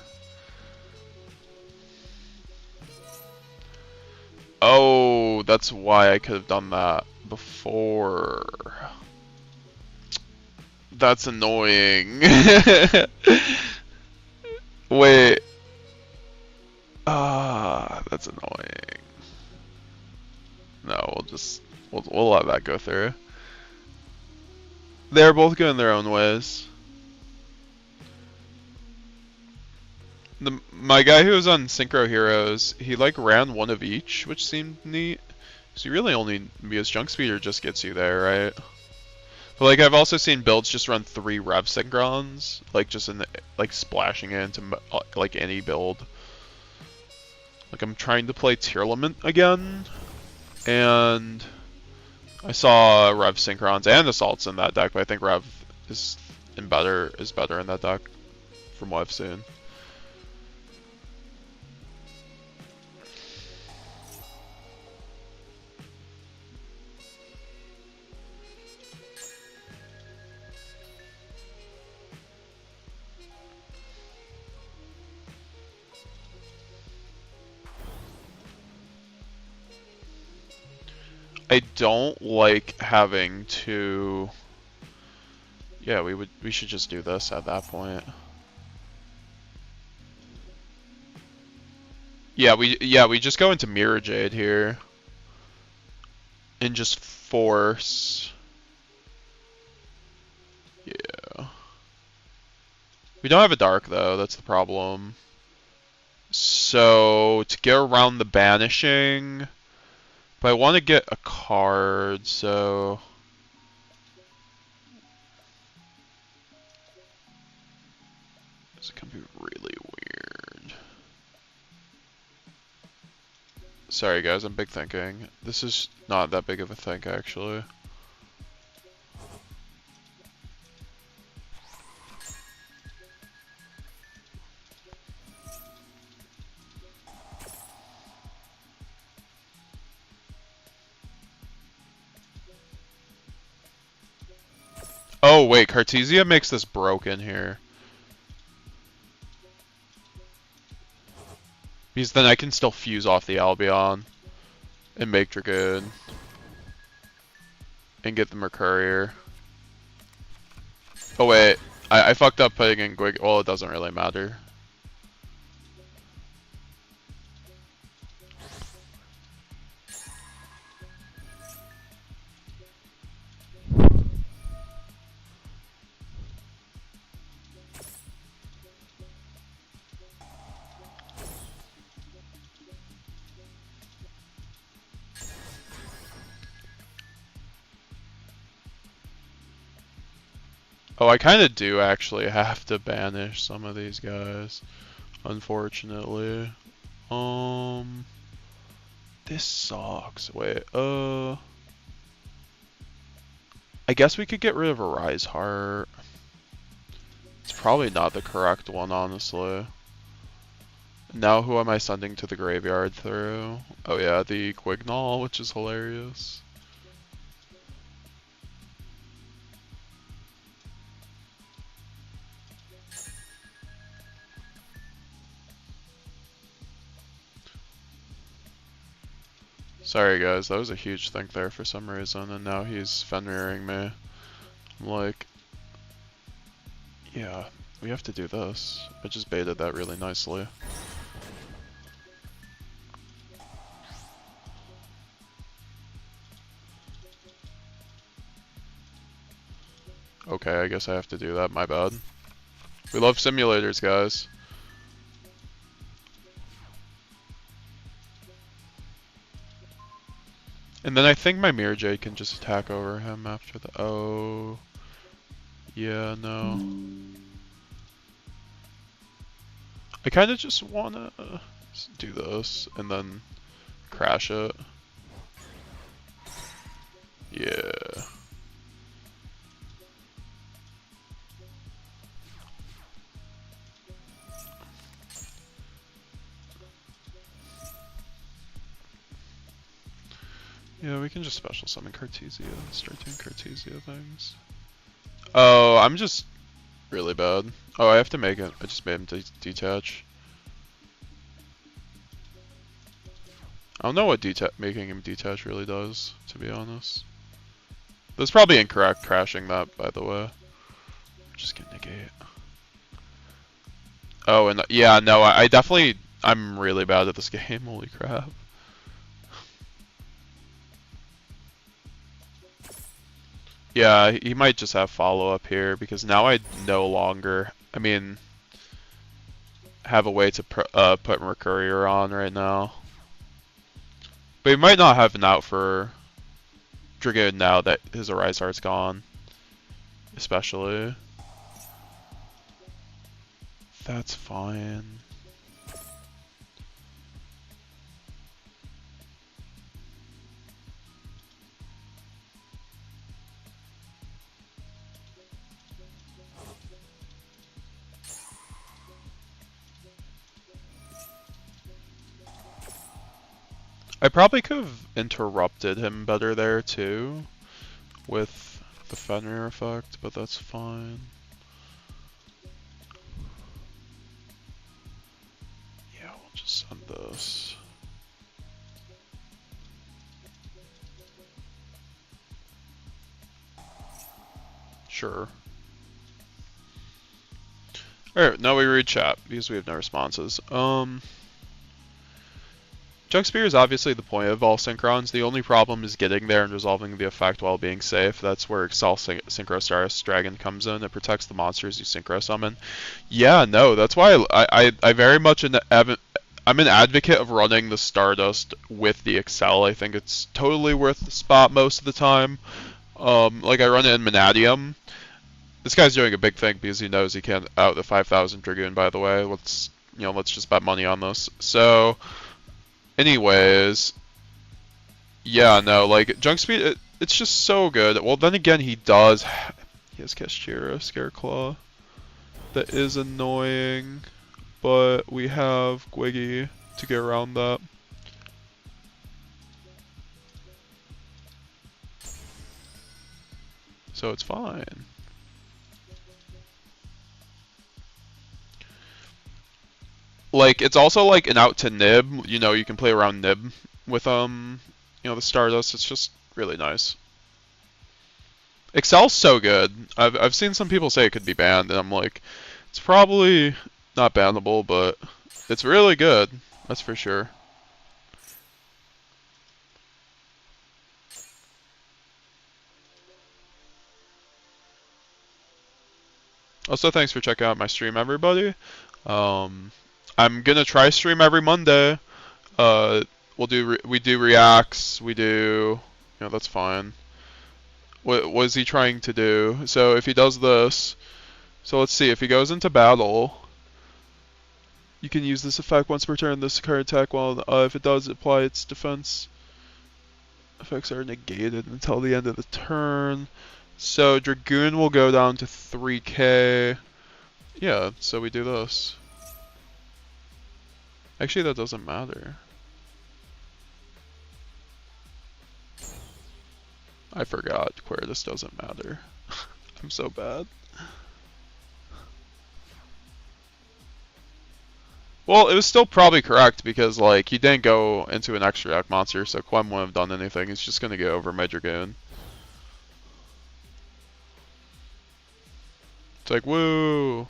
Oh, that's why I could have done that before. That's annoying. Wait. That's annoying. No, we'll let that go through. They're both going their own ways. My guy who was on Synchro Heroes, he like ran one of each, which seemed neat. So you really only, because Junk Speeder just gets you there, right? But like I've also seen builds just run 3 Rev Synchrons, like just in the, like splashing it into like any build. Like I'm trying to play Tearlament again, and I saw Rev Synchrons and Assaults in that deck, but I think Rev is better in that deck from what I've seen. I don't like having to. Yeah, we should just do this at that point. Yeah, we just go into Mirror Jade here and just force. Yeah. We don't have a dark though, that's the problem. So to get around the banishing, but I want to get a card, so this is gonna be really weird. Sorry guys, I'm big thinking. This is not that big of a think actually. Oh wait, Cartesia makes this broken here. Because then I can still fuse off the Albion and make Dragoon and get the Mercurier. Oh wait, I fucked up putting in Gwig. Well, it doesn't really matter. Oh, I kind of do actually have to banish some of these guys, unfortunately. This sucks. Wait, I guess we could get rid of a Rise Heart. It's probably not the correct one, honestly. Now who am I sending to the graveyard through? Oh yeah, the Quignall, which is hilarious. Sorry guys, that was a huge think there for some reason, and now he's Fenriring me. I'm like, yeah, we have to do this. I just baited that really nicely. Okay, I guess I have to do that, my bad. We love simulators, guys. And then I think my Mirror Jade can just attack over him after the. Oh. Yeah, no. I kind of just want to do this and then crash it. Yeah. Yeah, we can just special summon Cartesia and start doing Cartesia things. Oh, I'm just really bad. Oh, I have to make it. I just made him detach. I don't know what making him detach really does, to be honest. That's probably incorrect crashing that, by the way. Just gonna negate. Oh, and yeah, no, I definitely, I'm really bad at this game, holy crap. Yeah, he might just have follow-up here, because now I no longer, I mean, have a way to put Mercurier on right now. But he might not have an out for Dragoon now that his Arise Heart's gone. Especially. That's fine. I probably could have interrupted him better there too, with the Fenrir effect, but that's fine. Yeah, we'll just send this. Sure. Alright, now we read chat, because we have no responses. Junk Spear is obviously the point of all Synchrons. The only problem is getting there and resolving the effect while being safe. That's where Excel Synchro Stardust Dragon comes in. It protects the monsters you Synchro Summon. Yeah, no, that's why I very much I'm an advocate of running the Stardust with the Excel. I think it's totally worth the spot most of the time. Like I run it in Manadium. This guy's doing a big thing because he knows he can't out the 5,000 Dragoon, by the way. Let's just bet money on this. So, anyways, yeah, no, like, Junk Speed, it's just so good. Well, then again, he has Kashira, Scareclaw. That is annoying, but we have Gwiggy to get around that. So it's fine. Like, it's also like an out to Nib, you can play around Nib with, the Stardust. It's just really nice. Excel's so good. I've seen some people say it could be banned, and I'm like, it's probably not bannable, but it's really good. That's for sure. Also, thanks for checking out my stream, everybody. I'm gonna try stream every Monday. We do reacts. We do, that's fine. What is he trying to do? So if he does this, so let's see. If he goes into battle, you can use this effect once per turn. This card attack, while if it does apply its defense effects are negated until the end of the turn. So Dragoon will go down to 3k. Yeah, so we do this. Actually, that doesn't matter. I forgot where this doesn't matter. I'm so bad. Well, it was still probably correct because, like, he didn't go into an extra deck monster, so Quem wouldn't have done anything. He's just gonna go over my Dragoon. It's like, woo!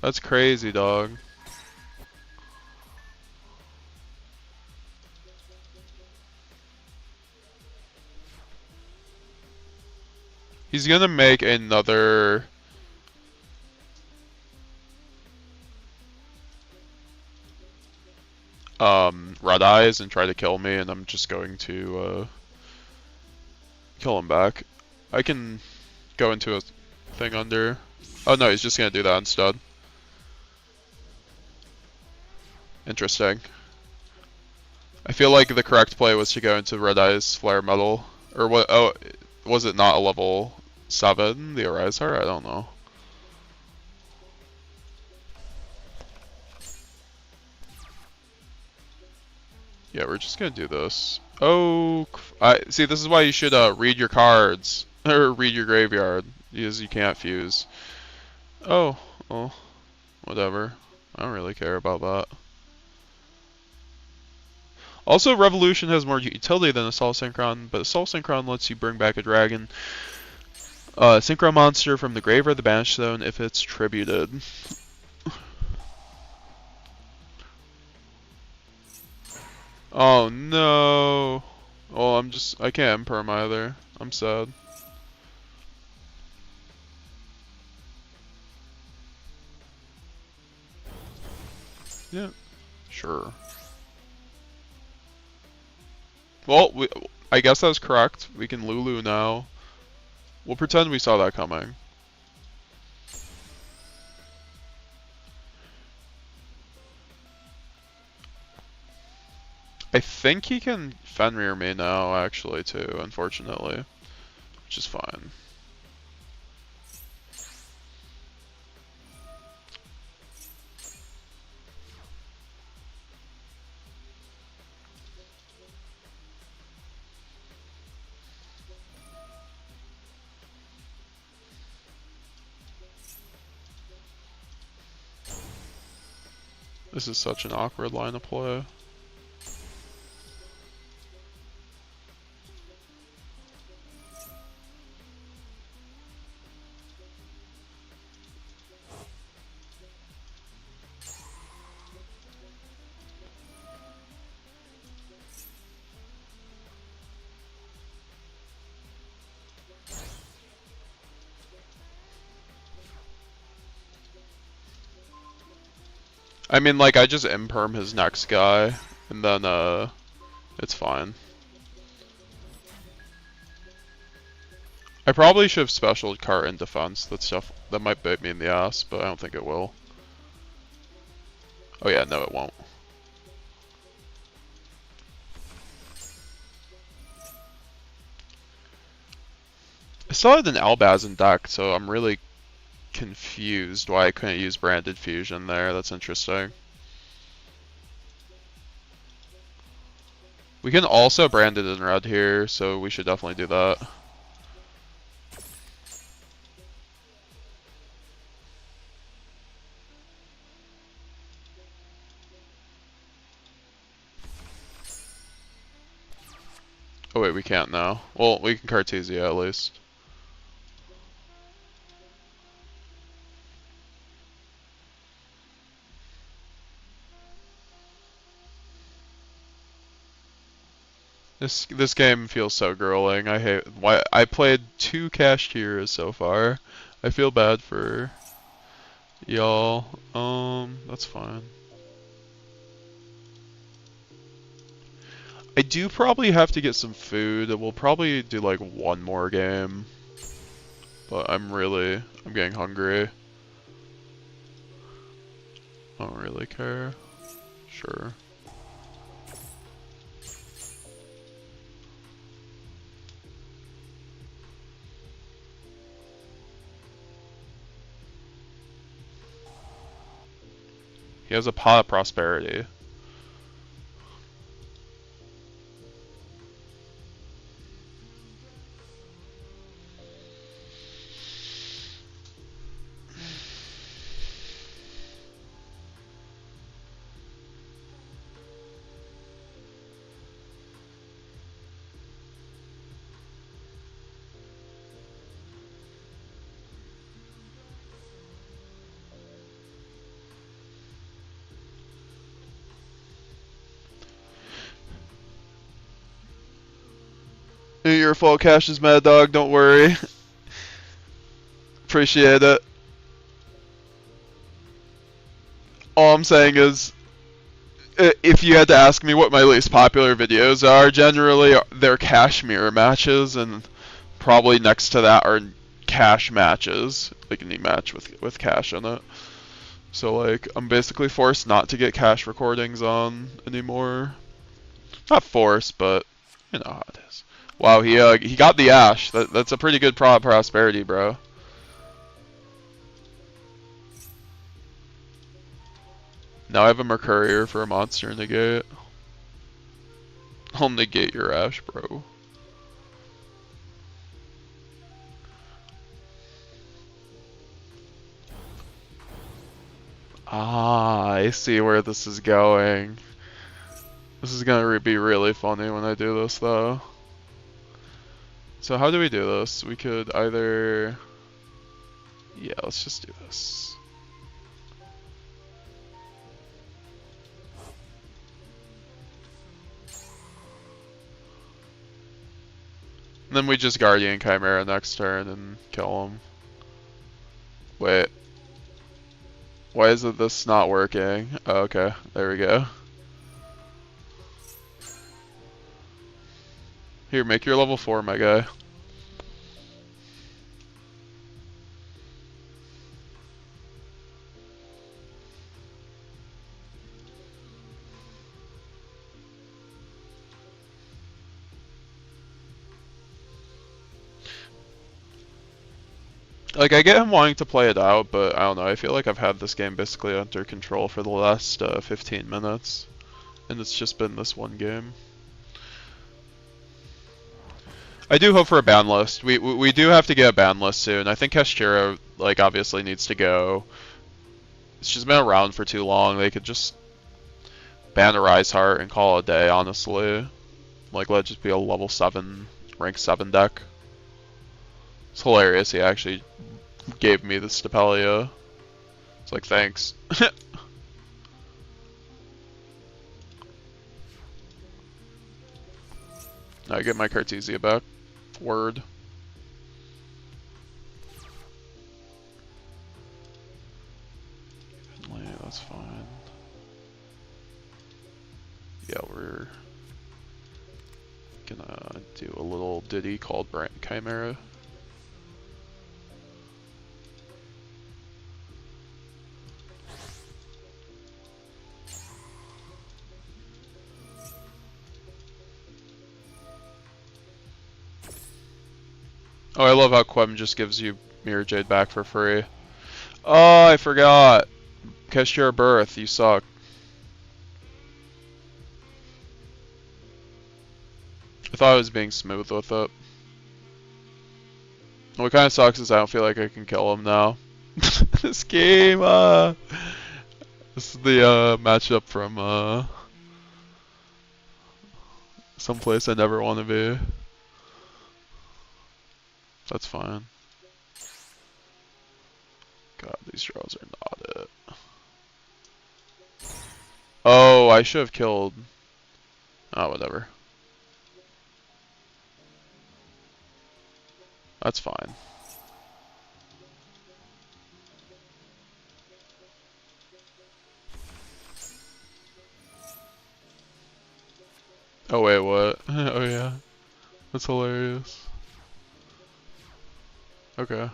That's crazy, dog. He's gonna make another... Red Eyes and try to kill me, and I'm just going to, kill him back. I can go into a thing under... Oh no, he's just gonna do that instead. Interesting. I feel like the correct play was to go into Red Eyes Flare Metal. Or what? Oh, was it not a level 7, the Arise Heart? I don't know. Yeah, we're just gonna do this. Oh, see, this is why you should read your cards. Or read your graveyard. Because you can't fuse. Oh, well, whatever. I don't really care about that. Also, Revolution has more utility than Assault Synchron, but Assault Synchron lets you bring back a dragon. Synchro monster from the grave or the banish zone if it's tributed. Oh no. Oh, I can't imperm either. I'm sad. Yeah, sure. Well, I guess that's correct. We can Lulu now. We'll pretend we saw that coming. I think he can Fenrir me now, actually, too, unfortunately. Which is fine. This is such an awkward line of play. I mean, like, I just imperm his next guy, and then, it's fine. I probably should have special cart in defense. That might bite me in the ass, but I don't think it will. Oh yeah, no it won't. I still had an Albaz in deck, so I'm really confused why I couldn't use Branded Fusion there. That's interesting. We can also brand it in red here, so we should definitely do that. Oh wait, we can't now. Well, we can Cartesia at least. This game feels so grueling. I hate why I played 2 cached heroes so far. I feel bad for y'all. That's fine. I do probably have to get some food. We'll probably do like one more game. But I'm getting hungry. I don't really care. Sure. He has a pot of prosperity. Your full cash is Mad Dog, don't worry. Appreciate it. All I'm saying is, if you had to ask me what my least popular videos are, generally they're cash mirror matches, and probably next to that are cash matches, like any match with cash in it. So like, I'm basically forced not to get cash recordings on anymore. Not forced, but you know how it is. Wow, he got the Ash. That's a pretty good prosperity, bro. Now I have a Mercurier for a monster negate. I'll negate your Ash, bro. Ah, I see where this is going. This is gonna be really funny when I do this, though. So how do we do this? We could either... Yeah, let's just do this. And then we just Guardian Chimera next turn and kill him. Wait. Why is it this not working? Oh, okay, there we go. Here, make your level 4, my guy. Like, I get him wanting to play it out, but I don't know, I feel like I've had this game basically under control for the last 15 minutes. And it's just been this one game. I do hope for a ban list. We do have to get a ban list soon. I think Kashira, like, obviously needs to go. She's been around for too long. They could just ban a Rise Heart and call it a day, honestly. Like, let it just be a level 7, rank 7 deck. It's hilarious, he actually gave me the Stapelia. It's like, thanks. Now I get my Cartesia back. Word. Yeah, that's fine. Yeah, we're gonna do a little ditty called Brand Chimera. Oh, I love how Quem just gives you Mirror Jade back for free. Oh, I forgot. Keshira Birth, you suck. I thought I was being smooth with it. What kind of sucks is I don't feel like I can kill him now. This game, this is the matchup from someplace I never want to be. That's fine. God, these draws are not it. Oh, I should have killed. Oh, whatever. That's fine. Oh wait, what? Oh yeah. That's hilarious. Okay.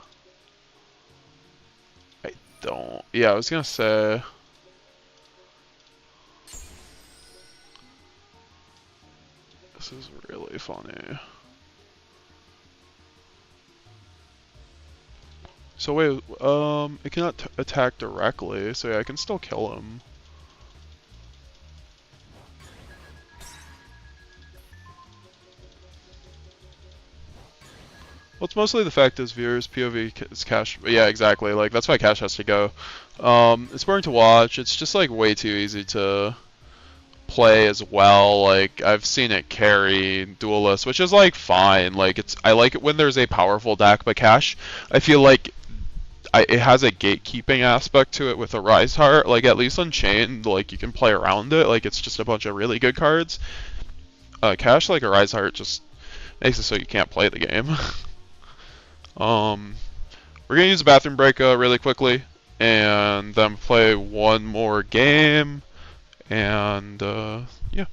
I don't... Yeah, I was gonna say... This is really funny. So wait, it cannot attack directly, so yeah, I can still kill him. Well, it's mostly the fact is viewers POV is cash. Yeah, exactly. Like that's why cash has to go. It's boring to watch. It's just like way too easy to play as well. Like I've seen it carry Duelist, which is like fine. Like I like it when there's a powerful deck, but cash, I feel like it has a gatekeeping aspect to it with a Rise Heart. Like at least Unchained, like you can play around it. Like it's just a bunch of really good cards. Cash like a Rise Heart just makes it so you can't play the game. We're gonna use a bathroom break really quickly, and then play one more game, and yeah.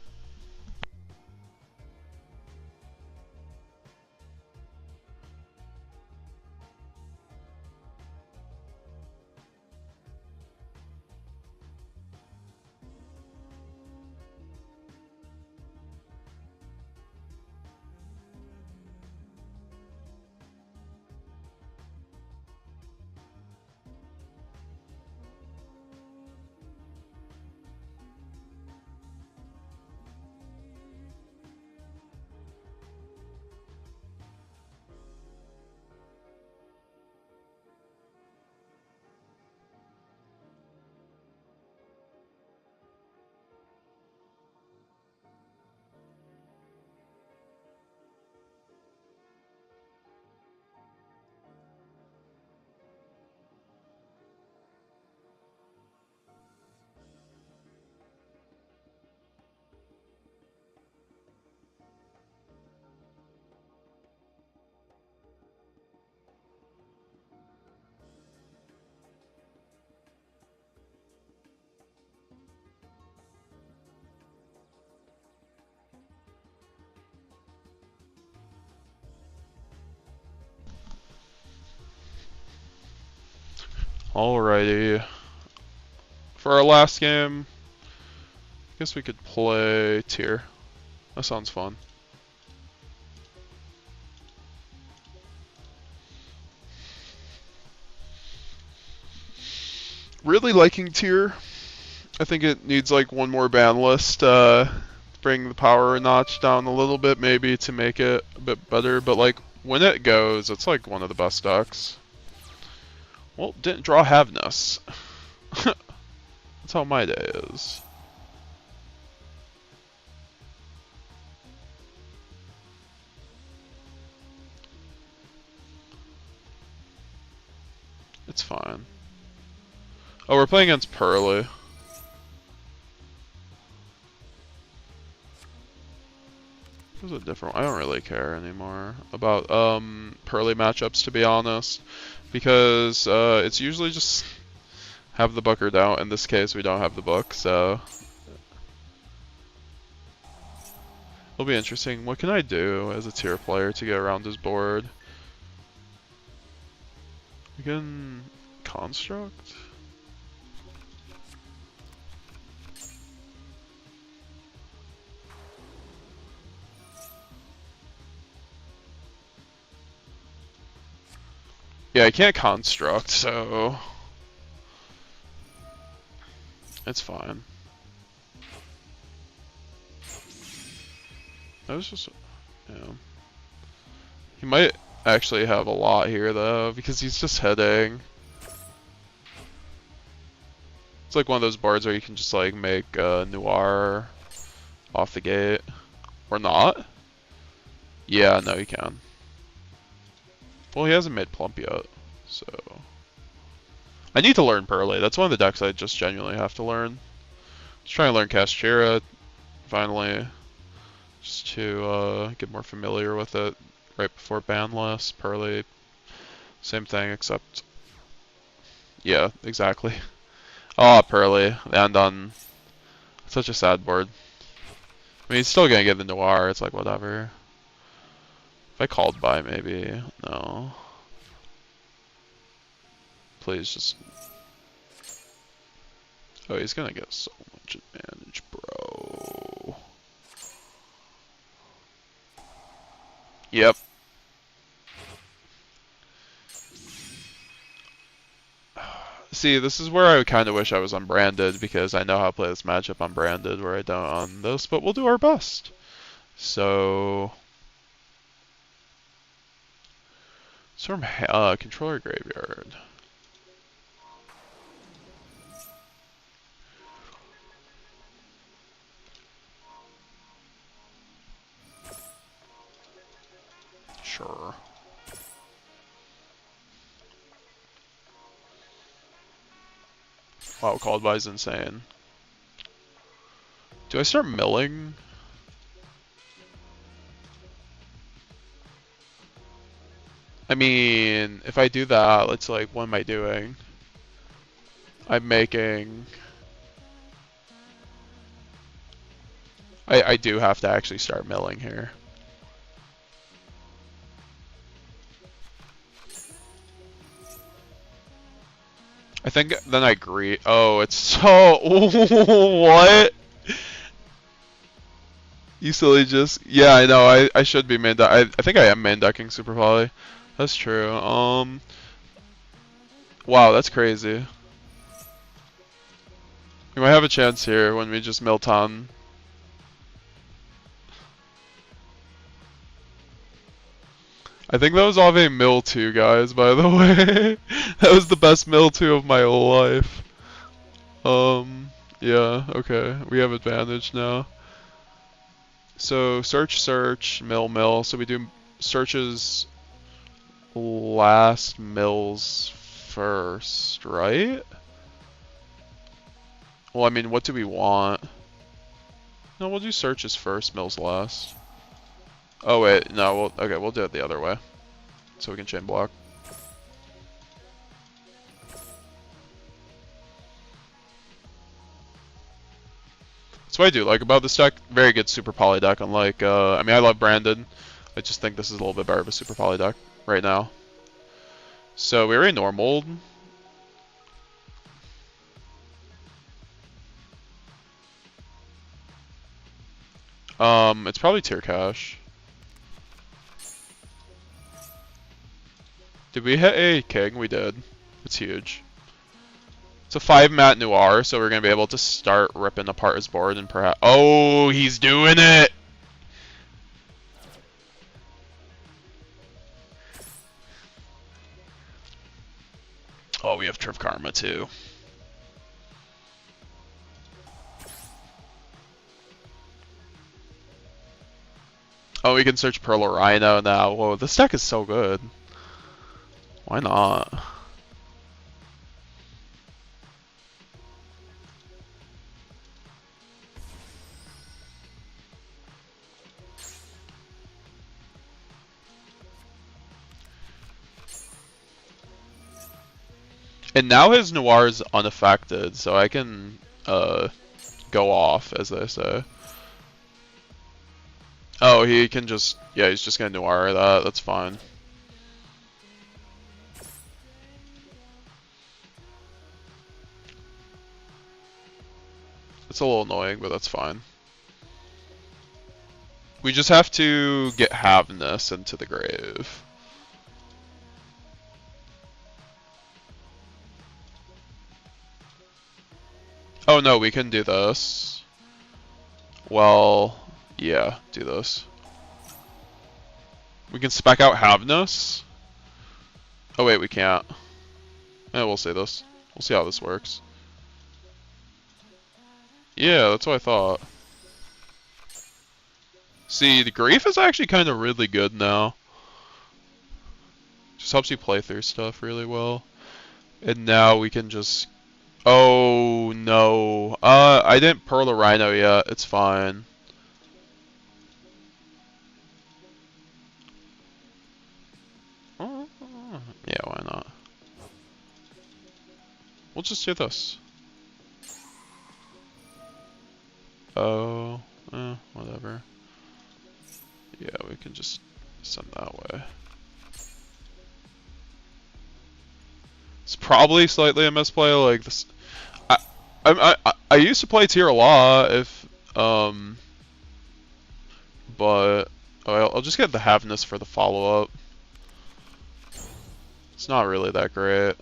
Alrighty. For our last game, I guess we could play tier. That sounds fun. Really liking tier. I think it needs like one more ban list. Bring the power a notch down a little bit, maybe, to make it a bit better. But like when it goes, it's like one of the best decks. Well, didn't draw Havness. That's how my day is. It's fine. Oh, we're playing against Pearly. This is a different one. I don't really care anymore about Pearly matchups, to be honest, because it's usually just have the book or don't. In this case, we don't have the book, so it'll be interesting. What can I do as a tier player to get around his board? We can construct. Yeah, I can't construct, so it's fine. That was just, yeah. He might actually have a lot here though, because he's just hitting. It's like one of those boards where you can just like make Noir off the gate, or not. Yeah, no, you can. Well, he hasn't made Plump yet, so I need to learn Pearly. That's one of the decks I just genuinely have to learn. Just trying to learn Castira finally, just to get more familiar with it right before ban list. Pearly, same thing, except yeah, exactly. Oh, Pearly, and on such a sad board. I mean, he's still gonna get the Noir. It's like whatever. If I called by, maybe. No. Please just. Oh, he's gonna get so much advantage, bro. Yep. See, this is where I kind of wish I was unbranded, because I know how to play this matchup unbranded, where I don't on this, but we'll do our best. So. Storm controller graveyard. Sure. Wow, called by is insane. Do I start milling? I mean, if I do that, it's like, what am I doing? I'm making... I do have to actually start milling here. I think then I agree. Oh, it's so... What? You silly just... Yeah, I know, I should be main deck. I think I am main decking Super Poly. That's true. Wow, that's crazy. We might have a chance here when we just mill ton. I think that was off a mill 2, guys, by the way. That was the best mill 2 of my life. Yeah, okay. We have advantage now. So, search, mill. So we do searches last, mills first, right? Well, I mean, what do we want? No, we'll do searches first, mills last. Oh wait, no, we'll do it the other way. So we can chain block. That's what I do like about this deck. Very good Super Poly deck, unlike, I mean, I love Brandon. I just think this is a little bit better of a Super Poly deck right now. So we already normaled. It's probably tier cash. Did we hit a king? We did. It's huge. It's a 5-mat Noir, so we're gonna be able to start ripping apart his board and perhaps. Oh, he's doing it! Oh, we have Triv Karma too. Oh, we can search Pearl or Rhino now. Whoa, this deck is so good. Why not? And now his Noir is unaffected, so I can go off, as they say. Oh, he can just, yeah, he's just gonna Noir that, that's fine. It's a little annoying, but that's fine. We just have to get Havness into the grave. Oh no, we can do this. Well, yeah, do this. We can spec out Havness. Oh wait, we can't. We'll see this. We'll see how this works. Yeah, that's what I thought. See, the Grief is actually kind of really good now. Just helps you play through stuff really well. And now we can just... Oh, no. I didn't Pearl the Rhino yet. It's fine. Yeah, why not? We'll just do this. Oh, whatever. Yeah, we can just send that way. It's probably slightly a misplay, like this. I used to play tier a lot, but I'll just get the Havness for the follow-up. It's not really that great.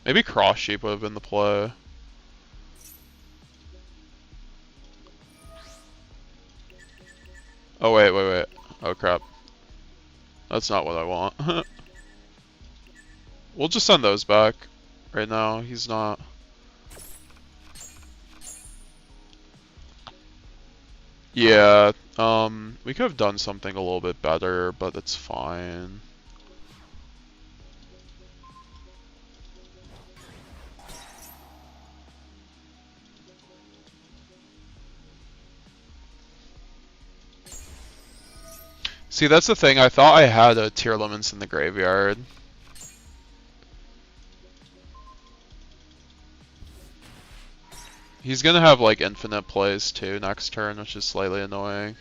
Maybe Cross Sheep would have been the play. Oh wait. Oh crap. That's not what I want. We'll just send those back right now. He's not. Yeah, we could have done something a little bit better, but it's fine. See, that's the thing. I thought I had a Tier Limits in the graveyard. He's gonna have like infinite plays too next turn, which is slightly annoying.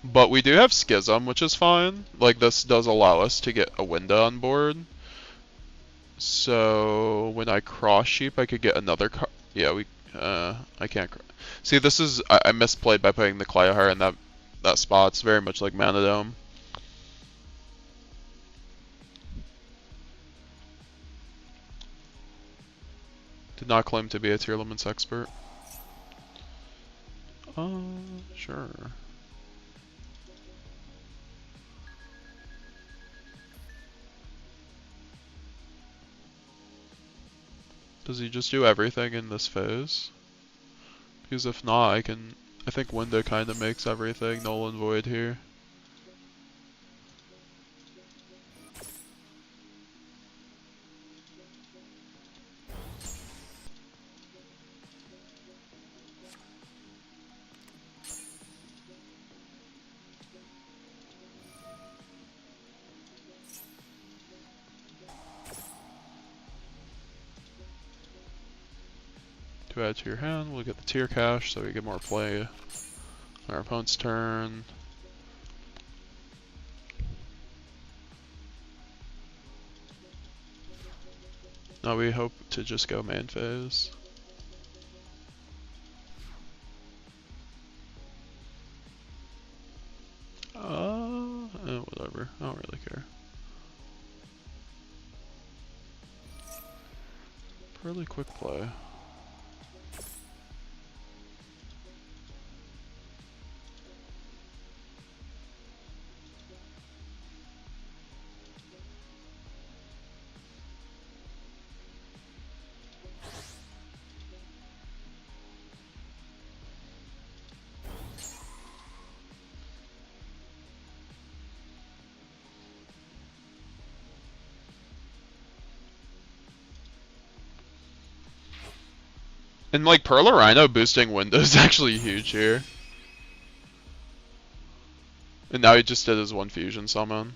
But we do have Schism, which is fine. Like, this does allow us to get a window on board. So when I Cross Sheep, I could get another card. Yeah, I can't. See, this is I misplayed by putting the Clayheart in that spot. It's very much like Mana Dome. Did not claim to be a Tier Limits expert. Sure. Does he just do everything in this phase? Because if not, I think Window kind of makes everything null and void here. To add to your hand, we'll get the tier cash so we get more play on our opponent's turn. Now we hope to just go main phase. Really quick play. And like Perla Rhino boosting Windows is actually huge here. And now he just did his one fusion summon.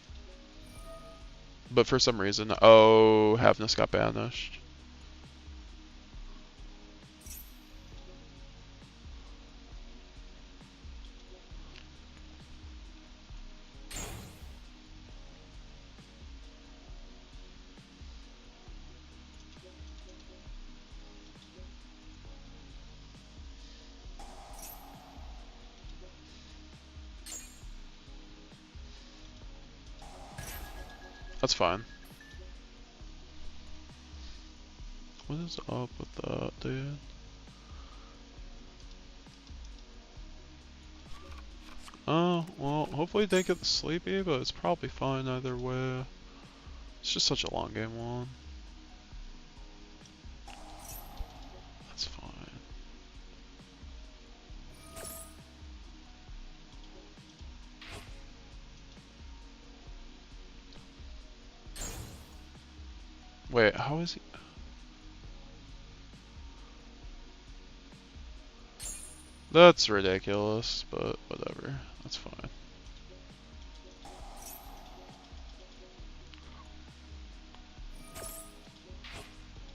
But for some reason, oh, Havness got banished. That's fine. What is up with that, dude? Oh, well, hopefully they get sleepy, but it's probably fine either way. It's just such a long game one. That's fine. Wait, how is he? That's ridiculous, but whatever. That's fine.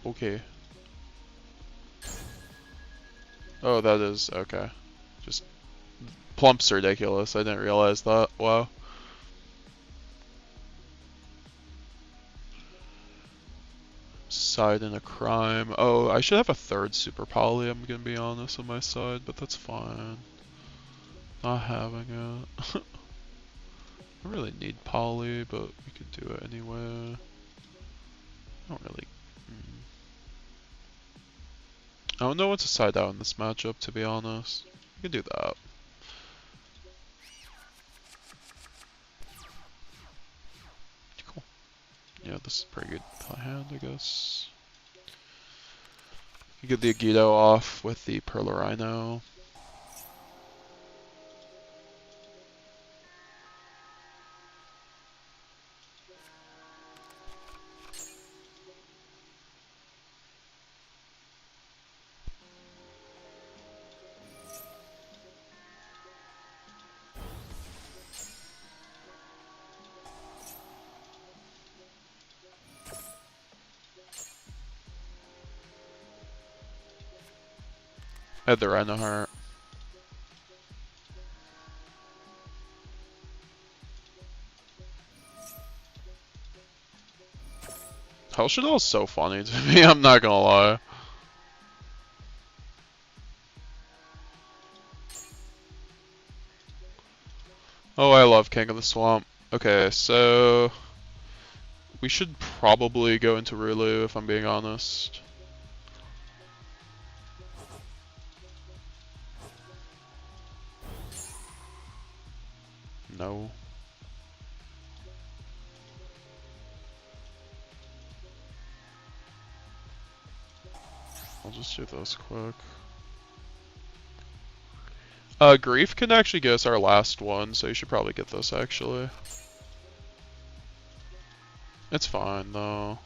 Okay. Oh, that is okay. Just Plump's ridiculous. I didn't realize that. Wow. Side in a crime. Oh, I should have a third super poly, I'm gonna be honest, on my side, but that's fine. Not having it. I really need poly, but we could do it anyway. I don't really. I don't know what to side out in this matchup, to be honest. We could do that. Cool. Yeah, this is a pretty good hand, I guess. You get the YGO off with the Perla Rhino. I had the Rhino Heart. Hell Shaddoll is so funny to me, I'm not gonna lie. Oh, I love King of the Swamp. Okay, so we should probably go into Rulu if I'm being honest. No. I'll just do this quick. Grief can actually get us our last one, so you should probably get this actually. It's fine though.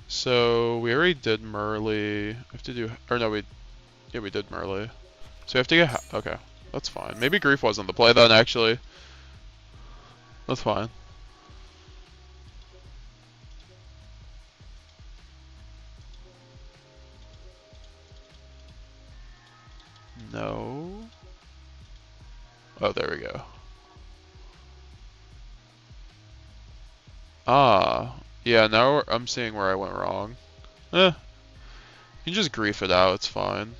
So we already did Merly. We have to do, or no, we did Merly. So we have to get, okay, that's fine. Maybe Grief wasn't the play then actually. That's fine. No. Oh, there we go. Ah, yeah, now I'm seeing where I went wrong. You can just grief it out, it's fine.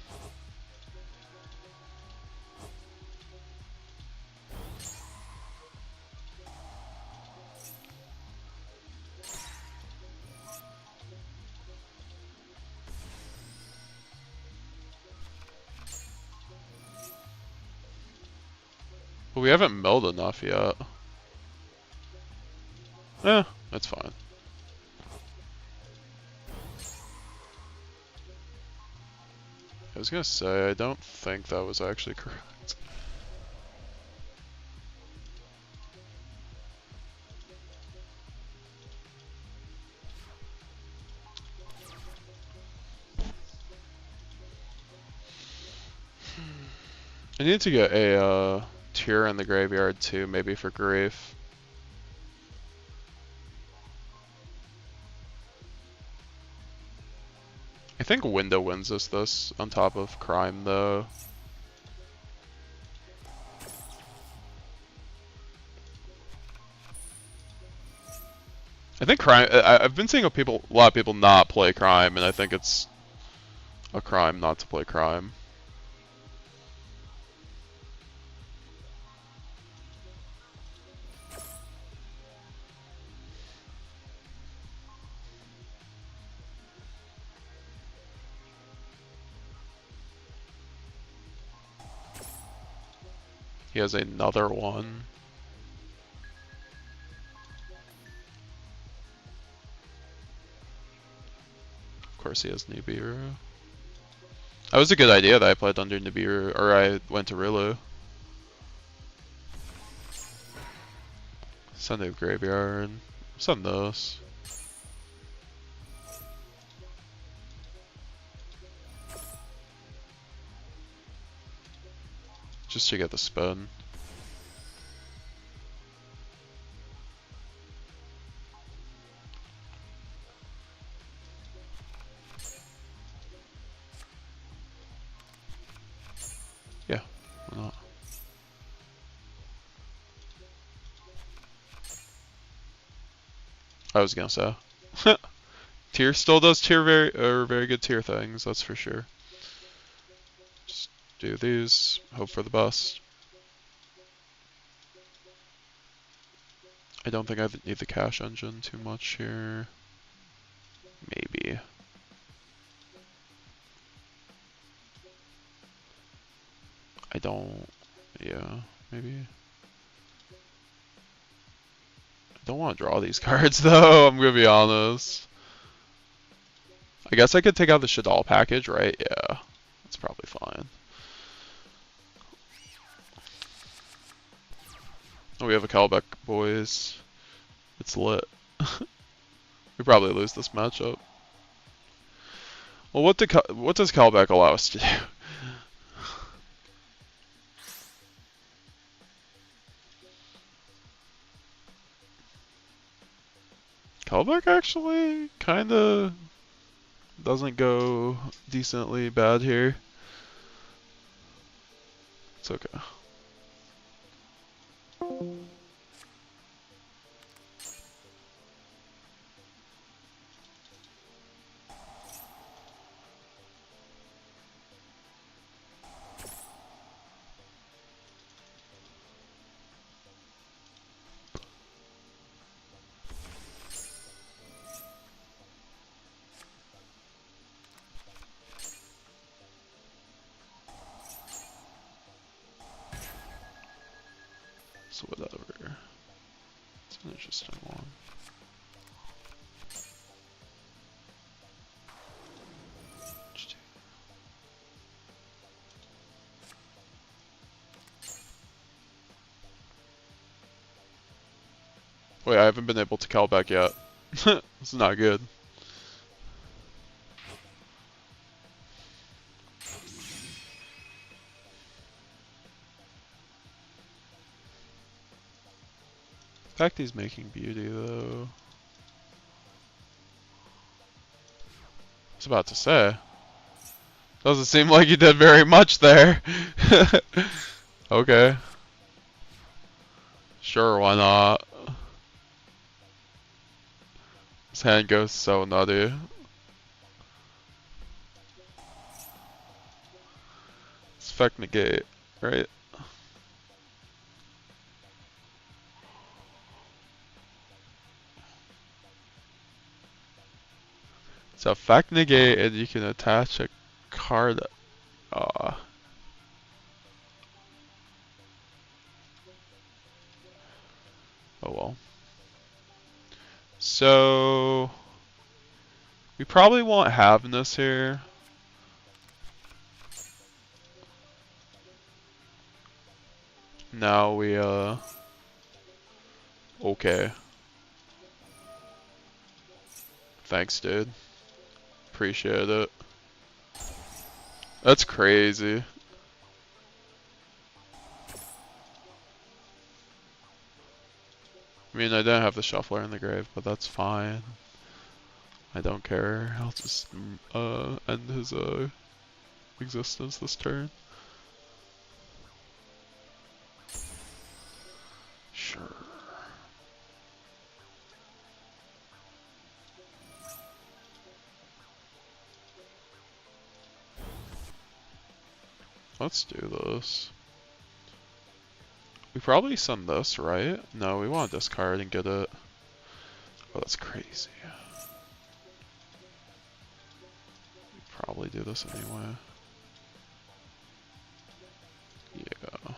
we haven't milled enough yet. Eh, that's fine. I was gonna say, I don't think that was actually correct. I need to get a tier in the graveyard too, maybe for grief. I think Window wins us this on top of Crime though. I think Crime. I've been seeing a lot of people not play Crime, and I think it's a crime not to play Crime. He has another one. Of course he has Nibiru. That was a good idea that I played under Nibiru, or I went to Rilu. Send a graveyard. Send those. Just to get the spin. Yeah, why not? I was gonna say. Tier still does very good tier things, that's for sure. Just do these, hope for the best. I don't think I need the cash engine too much here. Maybe. I don't, yeah, maybe. I don't want to draw these cards though, I'm gonna be honest. I guess I could take out the Shadal package, right? Yeah, that's probably fine. Oh, we have a Kalbeck, boys. It's lit. We probably lose this matchup. Well, what does Kalbeck allow us to do? Kalbeck actually kinda doesn't go decently bad here. It's okay. So whatever. It's an interesting one. Wait, I haven't been able to Kalbeck yet. This is not good. The fact he's making beauty though. I was about to say. Doesn't seem like you did very much there. Okay. Sure, why not? His hand goes so nutty. It's Feck Negate, right? So Feck Negate, and you can attach a card. Oh well. So we probably won't have this here. Now we okay. Thanks, dude. Appreciate it. That's crazy. I mean, I didn't have the shuffler in the grave, but that's fine. I don't care. I'll just end his existence this turn. Sure. Let's do this. We probably send this, right? No, we want to discard and get it. Oh, that's crazy. We probably do this anyway. Yeah.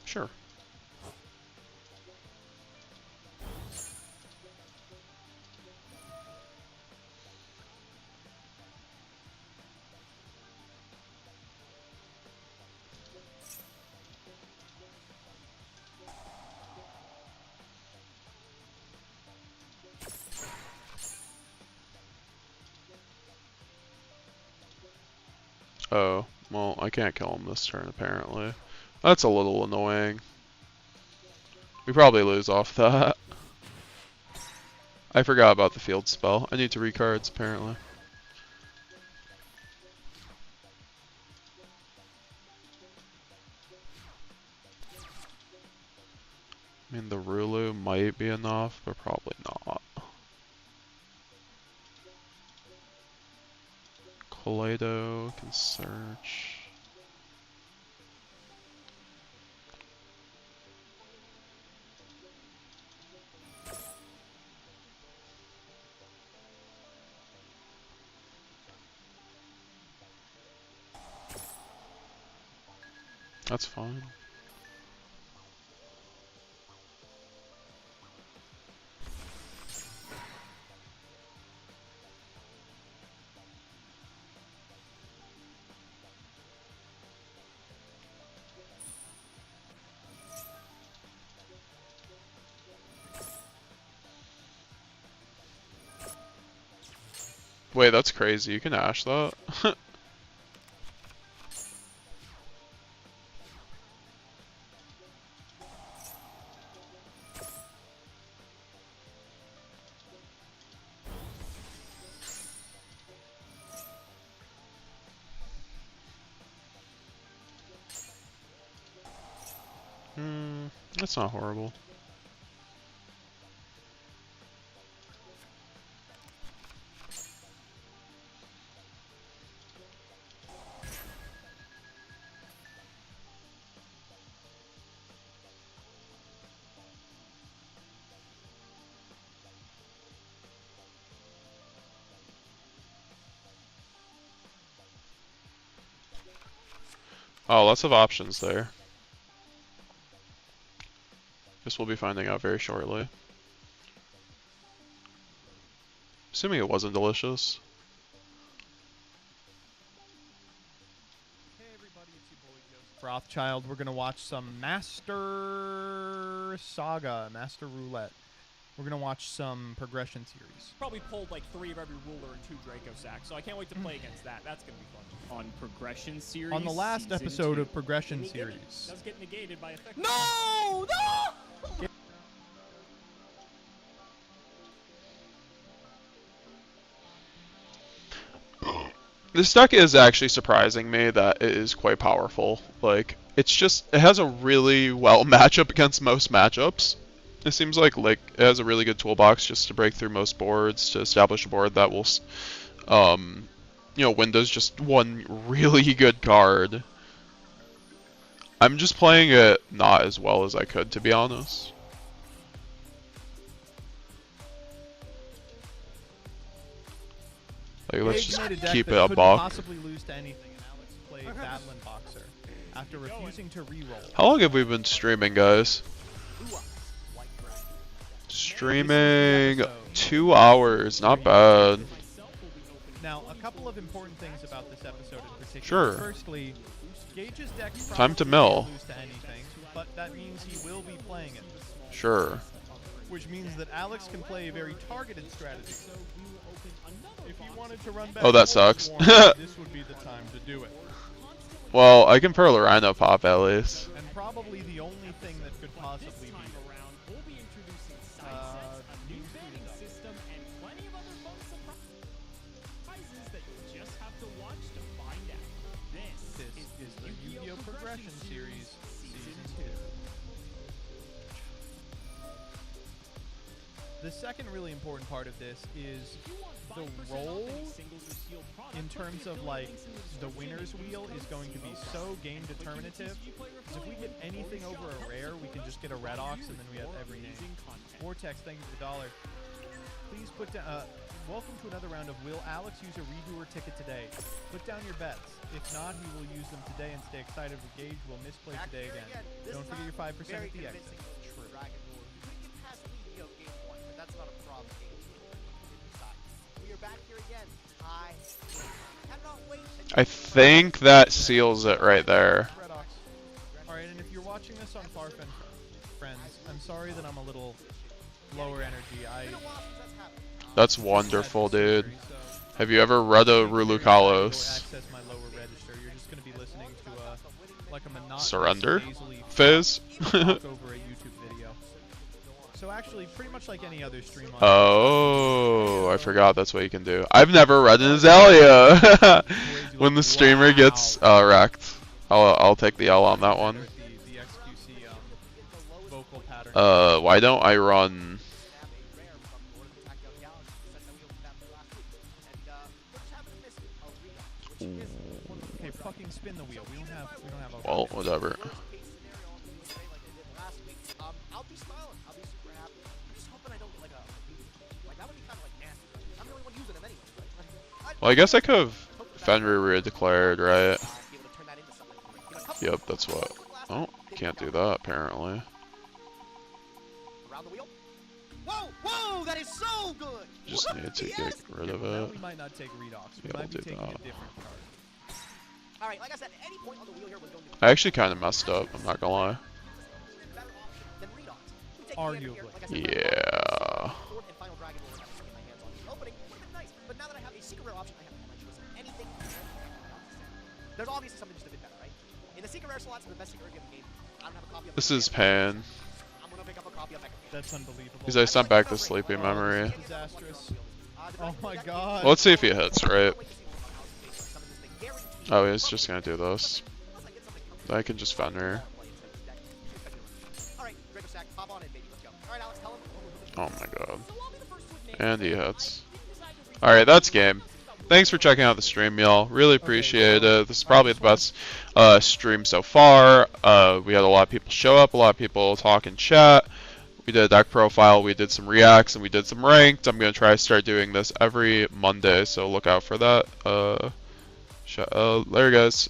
Sure. Oh, well, I can't kill him this turn apparently. That's a little annoying. We probably lose off that. I forgot about the field spell. I need to recards apparently. I mean, the Rulu might be enough, but probably not. Kaleido can search. That's fine. Wait, that's crazy. You can ash that? That's not horrible. Oh, lots of options there. Guess we'll be finding out very shortly. Assuming it wasn't delicious. Hey everybody, it's your boy Joseph Rothschild. We're gonna watch some Master Saga, Master Roulette. We're gonna watch some progression series. Probably pulled like 3 of every ruler and 2 Draco sacks, so I can't wait to play against that. That's gonna be fun. On progression series. On the last Season episode 2. of progression Gimme, gimme. series. Does get negated by effect. No! No! This deck is actually surprising me that it is quite powerful. Like, it's just, it has a really well matchup against most matchups. It seems like it has a really good toolbox just to break through most boards, to establish a board that will, you know, Windows just one really good card. I'm just playing it not as well as I could, to be honest. Like, let's Gage just made a deck keep that it a couldn't buck. possibly lose to anything, and Alex played Battling Boxer after refusing to re-roll. How long have we been streaming, guys? Streaming 2 hours, not bad. Now, a couple of important things about this episode in particular. Sure. Firstly, Gage's deck Time to probably mill. won't lose to anything, but that means he will be playing it. Sure. Which means that Alex can play a very targeted strategy. If he wanted to run back Oh, that sucks. this would be the time to do it. Well, I can Pearl Rhino pop at least. And probably the only thing that could possibly be new betting system and plenty of other fun surprises that you just have to watch to find out. This is the YuGiOh Progression Series Season 2. The second really important part of this is the role in terms of like the winner's wheel is going to be so game determinative. Because if we get anything over a rare, we can just get a red ox and then we have every name. Vortex, thank you for the $1. Please put down. Welcome to another round of Will Alex use a redoer ticket today? Put down your bets. If not, he will use them today and stay excited with Gage. Will misplay today again. Don't forget your 5% at the exit. True. That's not a problem. We are back here again. I cannot wait. I think that seals it right there. Red Ox. Alright, and if you're watching this on Farfen, friends, I'm sorry that I'm a little lower energy. That's wonderful, dude. Have you ever read a Rulukalos? Access my lower register. You're just going to be listening to like a monotonous Surrender? nasally Fizz? talk over a YouTube video. So actually, pretty much like any other stream on Oh, I forgot that's what you can do. I've never read an Azalea. When the streamer gets wrecked, I'll take the L on that one. the XQC vocal pattern. Why don't I run? Okay, fucking spin the wheel. We don't have a Well, whatever. I'll be smiling. I'll be super happy. I'm just hoping I don't get like that would be kind of like nasty. Right? I'm the only one using them anyway. Right? Well, I guess I could have Fenrir redeclared, right? Yep, that's what. Oh, can't do that apparently. Around the wheel. Whoa, whoa, that is so good. Just need to get rid of Now it. we might not take redox. We Yeah, might be we'll do taking a that. different card. All right, like I said, any point on the wheel here was going to be I actually kind of messed up. I'm not gonna lie. better option than redox. We take Arguably. here, like I said, Yeah. fourth and final dragon lord I can get my hands on. Opening would have been nice, but now that I have a secret rare option, I have my choice of anything. There's obviously something just a bit better, right? In the secret rare slots in the best secret rare game, I don't have a copy of. This is Pan. I'm gonna pick up a copy of Mecha. That's unbelievable. Because I sent back the sleepy memory. Disastrous. Oh my god. Well, let's see if he hits, right? Oh, he's just gonna do this. I can just Fenrir. Alright, Draco Sack, pop on in, baby. Let's go. Alright, Alex, tell him. Oh my god. And he hits. Alright, that's game. Thanks for checking out the stream, y'all. Really appreciate it. This is probably the best stream so far. We had a lot of people show up, a lot of people talk in chat. We did a deck profile, we did some reacts, and we did some ranked. I'm going to try to start doing this every Monday, so look out for that. Later, guys.